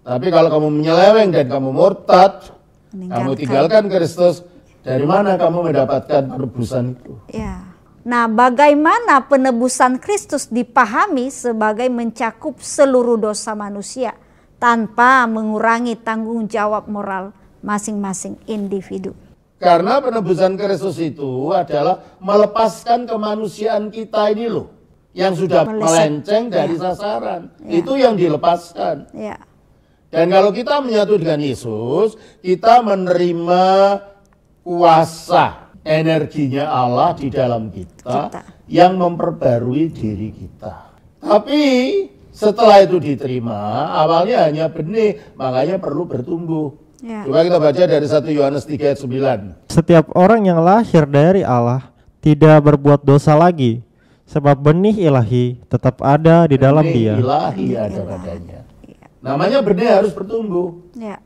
Tapi kalau kamu menyeleweng dan kamu murtad, kamu tinggalkan Kristus, dari mana kamu mendapatkan penebusan itu? Ya. Nah, bagaimana penebusan Kristus dipahami sebagai mencakup seluruh dosa manusia tanpa mengurangi tanggung jawab moral masing-masing individu? Karena penebusan Kristus itu adalah melepaskan kemanusiaan kita ini loh, yang sudah melenceng dari sasaran. Itu yang dilepaskan. Dan kalau kita menyatu dengan Yesus, kita menerima kuasa energinya Allah di dalam kita yang memperbarui diri kita. Tapi setelah itu diterima, awalnya hanya benih, makanya perlu bertumbuh. Ya. Coba kita baca dari 1 Yohanes 3 ayat 9. Setiap orang yang lahir dari Allah tidak berbuat dosa lagi, sebab benih ilahi tetap ada di dalam Benih dia. ilahi ada padanya. Namanya benih harus bertumbuh. Ya.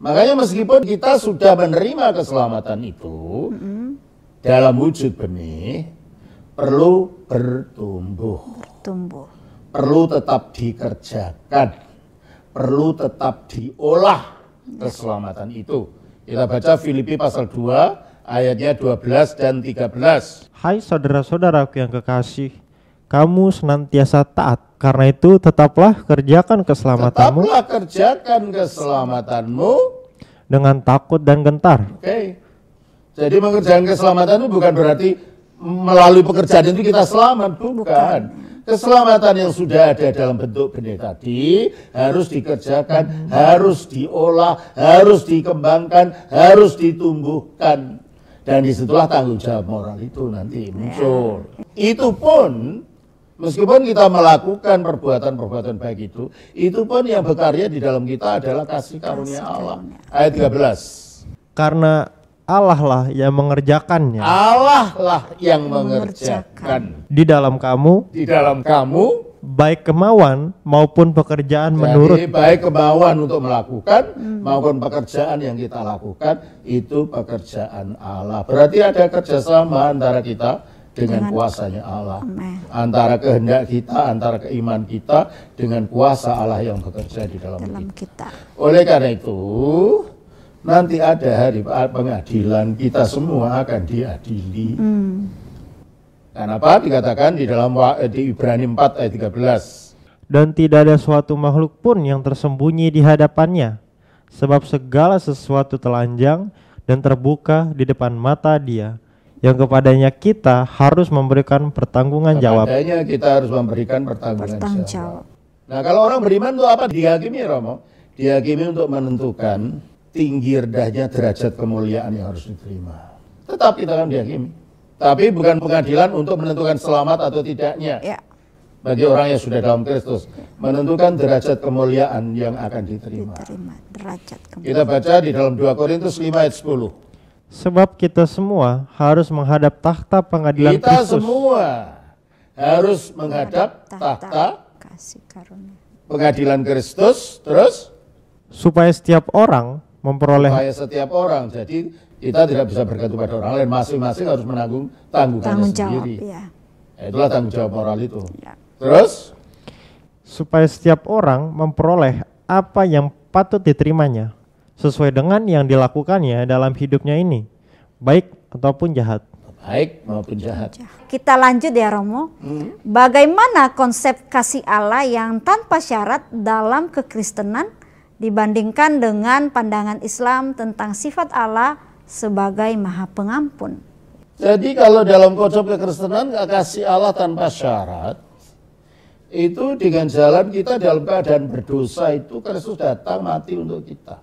Makanya meskipun kita sudah menerima keselamatan itu, dalam wujud benih, perlu bertumbuh. Tumbuh. Perlu tetap dikerjakan. Perlu tetap diolah keselamatan itu. Kita baca Filipi pasal 2 ayatnya 12 dan 13. Hai saudara-saudaraku yang kekasih, kamu senantiasa taat. Karena itu tetaplah kerjakan keselamatanmu Tetaplah kerjakan keselamatanmu dengan takut dan gentar. Oke. Jadi mengerjakan keselamatan itu bukan berarti melalui pekerjaan itu kita selamat, bukan. Keselamatan yang sudah ada dalam bentuk benih tadi harus dikerjakan, harus diolah, harus dikembangkan, harus ditumbuhkan. Dan disitulah tanggung jawab moral itu nanti muncul. Itu pun meskipun kita melakukan perbuatan-perbuatan baik itu pun yang berkarya di dalam kita adalah kasih karunia Allah. Ayat 13. Karena Allah lah yang mengerjakannya Allah lah yang mengerjakan di dalam kamu, baik kemauan maupun pekerjaan menurut. Jadi baik kemauan untuk melakukan maupun pekerjaan yang kita lakukan itu pekerjaan Allah. Berarti ada kerjasama antara kita dengan kuasanya Allah. Antara kehendak kita, antara keiman kita dengan kuasa Allah yang bekerja di dalam kita. Oleh karena itu, nanti ada hari pengadilan, kita semua akan diadili. Kenapa? Dikatakan di dalam di Ibrani 4 ayat 13. Dan tidak ada suatu makhluk pun yang tersembunyi di hadapannya, sebab segala sesuatu telanjang dan terbuka di depan mata Dia, yang kepadanya kita harus memberikan pertanggungan jawab. Kepadanya kita harus memberikan pertanggungan jawab. Nah, kalau orang beriman itu apa? Dihakimi, Romo. Dihakimi untuk menentukan tinggi rendahnya derajat kemuliaan yang harus diterima. Tetap kita akan dihakimi. Tapi bukan pengadilan untuk menentukan selamat atau tidaknya. Ya. Bagi orang yang sudah dalam Kristus, menentukan derajat kemuliaan yang akan diterima. Derajat kemuliaan. Kita baca di dalam 2 Korintus 5 ayat 10. Sebab kita semua harus menghadap takhta pengadilan Kita Kristus. semua harus menghadap tahta kasih karunia. pengadilan Kristus, terus supaya setiap orang memperoleh supaya setiap orang. Jadi kita tidak bisa bergantung pada orang lain, masing-masing harus menanggung tanggungannya sendiri. Ya. Itulah tanggung jawab moral itu. Ya. Terus supaya setiap orang memperoleh apa yang patut diterimanya sesuai dengan yang dilakukannya dalam hidupnya ini, baik ataupun jahat. baik maupun jahat. Kita lanjut ya Romo. Bagaimana konsep kasih Allah yang tanpa syarat dalam kekristenan dibandingkan dengan pandangan Islam tentang sifat Allah sebagai Maha Pengampun? Jadi kalau dalam konsep kekristenan kasih Allah tanpa syarat itu dengan jalan kita dalam keadaan berdosa itu Kristus datang mati untuk kita.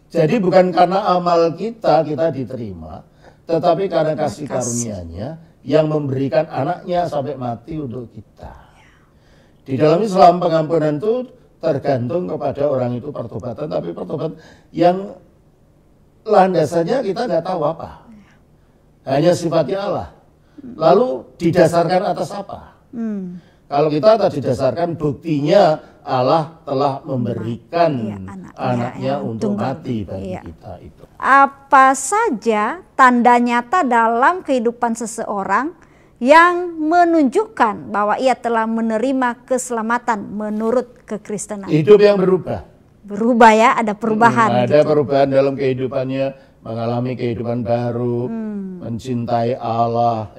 Jadi bukan karena amal kita diterima, tetapi karena kasih karunia-Nya yang memberikan anaknya sampai mati untuk kita. Di dalam Islam pengampunan itu tergantung kepada orang itu pertobatan, tapi pertobatan yang landasannya kita nggak tahu apa. Hanya sifatnya Allah. Lalu didasarkan atas apa? Kalau kita tadi didasarkan buktinya Allah telah memberikan anaknya untuk mati bagi kita itu. Apa saja tanda nyata dalam kehidupan seseorang yang menunjukkan bahwa ia telah menerima keselamatan menurut kekristenan? Hidup yang berubah. Berubah ya, ada perubahan. Ada perubahan dalam kehidupannya, mengalami kehidupan baru, mencintai Allah,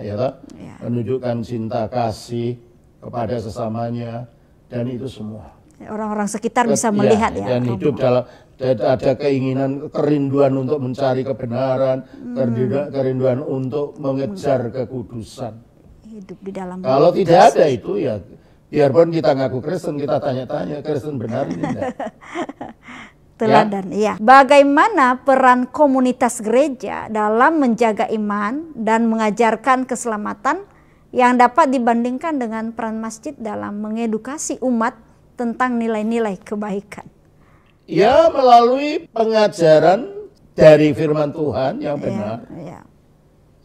menunjukkan cinta kasih kepada sesamanya, dan itu semua. Orang-orang sekitar bisa melihat ya. Dan hidup dalam ada keinginan, kerinduan untuk mencari kebenaran, kerinduan untuk mengejar kekudusan. Hidup di dalam. Kalau tidak ada itu ya Biarpun kita ngaku Kristen, kita tanya-tanya Kristen benar ini enggak? Teladan, ya. Bagaimana peran komunitas gereja dalam menjaga iman dan mengajarkan keselamatan yang dapat dibandingkan dengan peran masjid dalam mengedukasi umat tentang nilai-nilai kebaikan? Ya, melalui pengajaran dari firman Tuhan yang benar.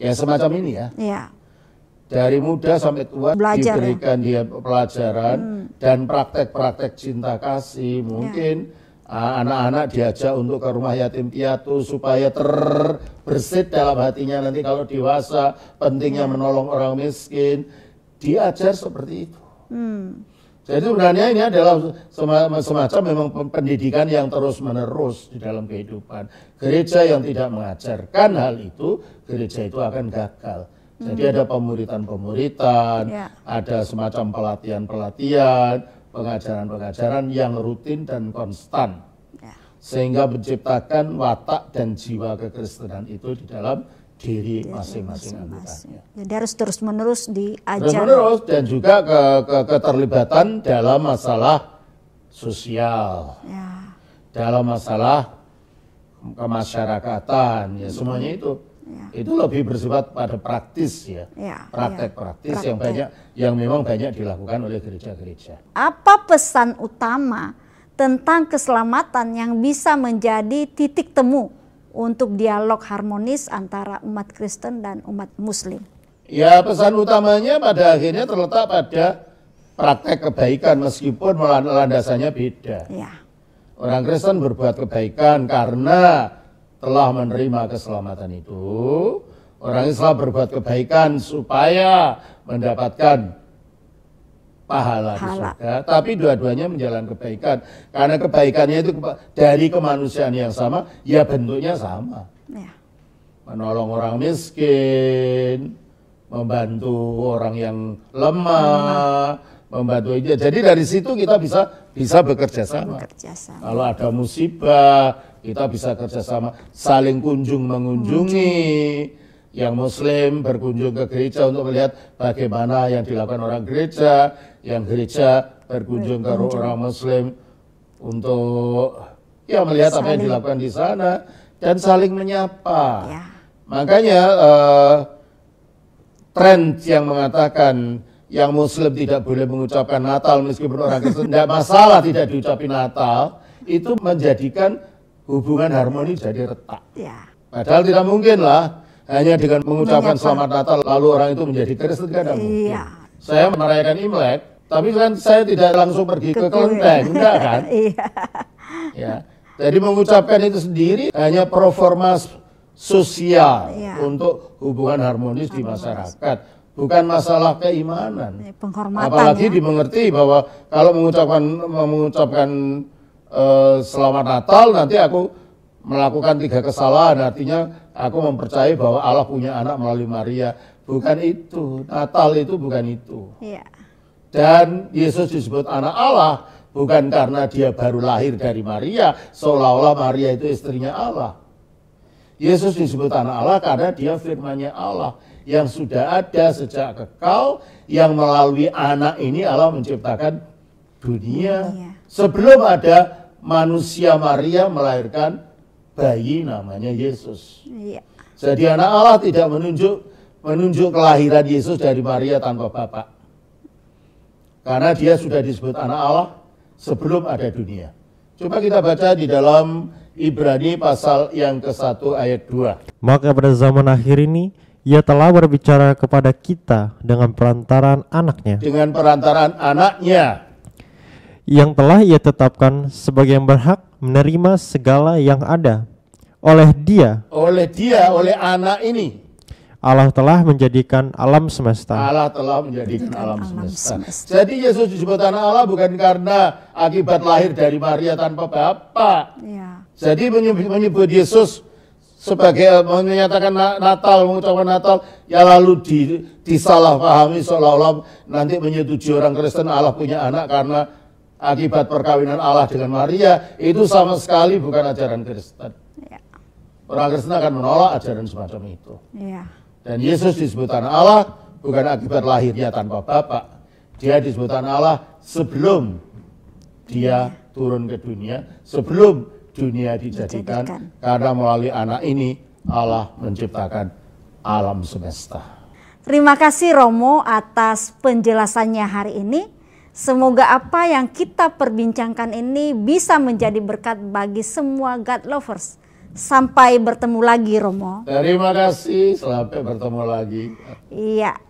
Ya semacam ini ya. Dari muda sampai tua Belajar, diberikan dia pelajaran dan praktek-praktek cinta kasih. Mungkin anak-anak diajak untuk ke rumah yatim piatu supaya terbersit dalam hatinya nanti kalau dewasa, pentingnya menolong orang miskin. Diajar seperti itu. Jadi sebenarnya ini adalah semacam memang pendidikan yang terus-menerus di dalam kehidupan. Gereja yang tidak mengajarkan hal itu, gereja itu akan gagal. Jadi ada pemuritan-pemuritan, ada semacam pelatihan-pelatihan, pengajaran-pengajaran yang rutin dan konstan. Sehingga menciptakan watak dan jiwa kekristenan itu di dalam diri masing-masing anggotanya. Jadi harus terus-menerus diajar. Terus-menerus dan juga keterlibatan dalam masalah sosial, dalam masalah kemasyarakatan, ya semuanya itu. Itu lebih bersifat pada praktis ya, praktek praktis yang banyak, yang memang banyak dilakukan oleh gereja-gereja. Apa pesan utama tentang keselamatan yang bisa menjadi titik temu untuk dialog harmonis antara umat Kristen dan umat Muslim? Ya, pesan utamanya pada akhirnya terletak pada praktek kebaikan meskipun landasannya beda. Orang Kristen berbuat kebaikan karena telah menerima keselamatan itu. Orang Islam berbuat kebaikan supaya mendapatkan pahala di surga. Tapi dua-duanya menjalankan kebaikan. Karena kebaikannya itu dari kemanusiaan yang sama, ya bentuknya sama. Menolong orang miskin, membantu orang yang lemah, membantu itu. Jadi dari situ kita bisa bekerja sama. Kalau ada musibah, kita bisa kerjasama, saling kunjung mengunjungi. Yang Muslim berkunjung ke gereja untuk melihat bagaimana yang dilakukan orang gereja, yang gereja berkunjung ke orang Muslim untuk ya melihat apa yang dilakukan di sana dan saling menyapa. Makanya tren yang mengatakan yang Muslim tidak boleh mengucapkan Natal meskipun orang Kristen, tidak masalah tidak diucapin Natal, itu menjadikan hubungan harmoni jadi retak. Padahal tidak mungkin lah hanya dengan mengucapkan Selamat Natal lalu orang itu menjadi Kristen, kan tidak mungkin. Saya merayakan Imlek, tapi kan saya tidak langsung pergi ke kelenteng, enggak kan? Ya. Jadi mengucapkan itu sendiri hanya proforma sosial untuk hubungan harmonis di masyarakat, bukan masalah keimanan. Apalagi dimengerti bahwa kalau mengucapkan Selamat Natal nanti aku melakukan 3 kesalahan, artinya aku mempercayai bahwa Allah punya anak melalui Maria. Bukan itu, Natal itu bukan itu. Dan Yesus disebut anak Allah bukan karena dia baru lahir dari Maria, seolah-olah Maria itu istrinya Allah. Yesus disebut anak Allah karena dia firman-Nya Allah yang sudah ada sejak kekal, yang melalui anak ini Allah menciptakan dunia. Sebelum ada manusia Maria melahirkan bayi namanya Yesus. Jadi anak Allah tidak menunjuk kelahiran Yesus dari Maria tanpa bapak. Karena dia sudah disebut anak Allah sebelum ada dunia. Coba kita baca di dalam Ibrani pasal yang ke-1 ayat 2. Maka pada zaman akhir ini Ia telah berbicara kepada kita dengan perantaraan anaknya. Dengan perantaraan anaknya. Yang telah Ia tetapkan sebagai yang berhak menerima segala yang ada. Oleh Dia, oleh anak ini, Allah telah menjadikan alam semesta. Allah telah menjadikan alam semesta. Jadi Yesus disebut anak Allah bukan karena akibat lahir dari Maria tanpa bapa. Jadi menyebut Yesus sebagai menyatakan Natal, mengucapkan Natal, ya lalu disalahpahami seolah-olah nanti menyetujui orang Kristen Allah punya anak karena akibat perkawinan Allah dengan Maria. Itu sama sekali bukan ajaran Kristen. Orang Kristen akan menolak ajaran semacam itu. Dan Yesus disebut anak Allah bukan akibat lahirnya tanpa bapak. Dia disebut anak Allah sebelum dia turun ke dunia, sebelum dunia dijadikan. Karena melalui anak ini Allah menciptakan alam semesta. Terima kasih Romo atas penjelasannya hari ini. Semoga apa yang kita perbincangkan ini bisa menjadi berkat bagi semua God lovers. Sampai bertemu lagi Romo. Terima kasih, sampai bertemu lagi. Iya.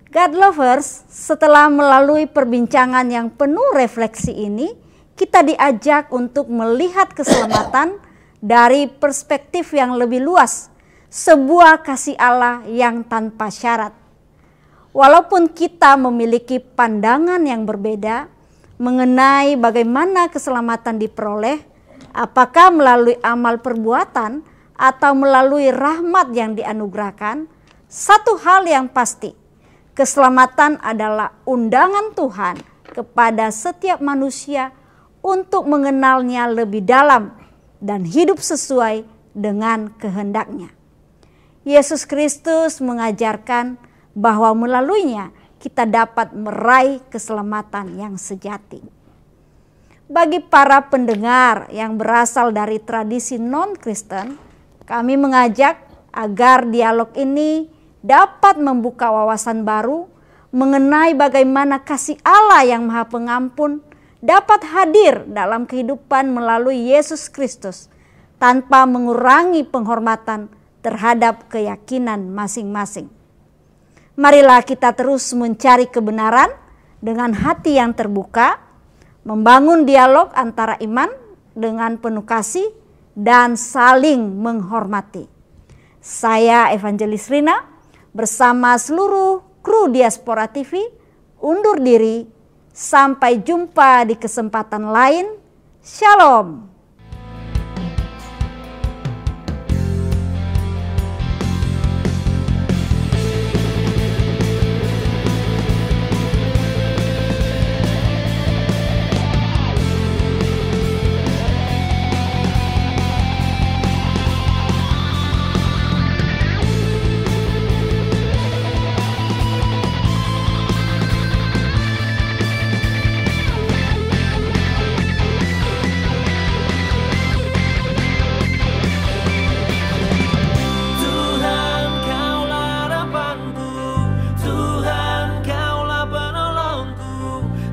God lovers, setelah melalui perbincangan yang penuh refleksi ini, kita diajak untuk melihat keselamatan dari perspektif yang lebih luas, sebuah kasih Allah yang tanpa syarat. Walaupun kita memiliki pandangan yang berbeda mengenai bagaimana keselamatan diperoleh, apakah melalui amal perbuatan atau melalui rahmat yang dianugerahkan, satu hal yang pasti, keselamatan adalah undangan Tuhan kepada setiap manusia untuk mengenalnya lebih dalam dan hidup sesuai dengan kehendaknya. Yesus Kristus mengajarkan bahwa melaluinya kita dapat meraih keselamatan yang sejati. Bagi para pendengar yang berasal dari tradisi non-Kristen, kami mengajak agar dialog ini dapat membuka wawasan baru mengenai bagaimana kasih Allah yang Maha Pengampun dapat hadir dalam kehidupan melalui Yesus Kristus tanpa mengurangi penghormatan terhadap keyakinan masing-masing. Marilah kita terus mencari kebenaran dengan hati yang terbuka, membangun dialog antara iman dengan penuh kasih dan saling menghormati. Saya Evangelis Rina bersama seluruh kru Diaspora TV undur diri. Sampai jumpa di kesempatan lain. Shalom.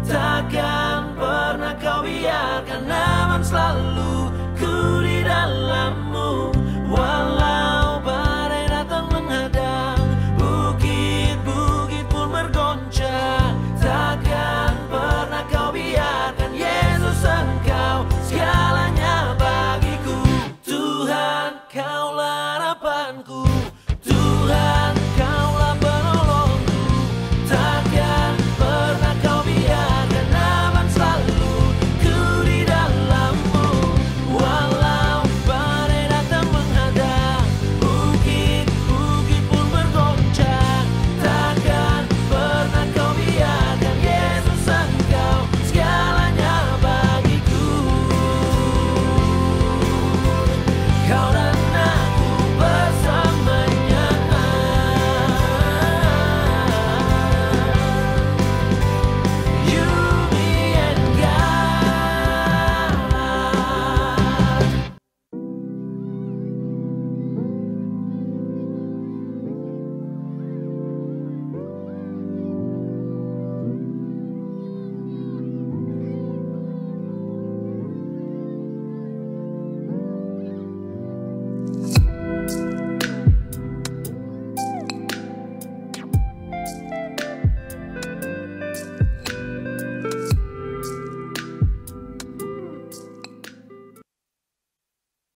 Takkan pernah kau biarkan aman selalu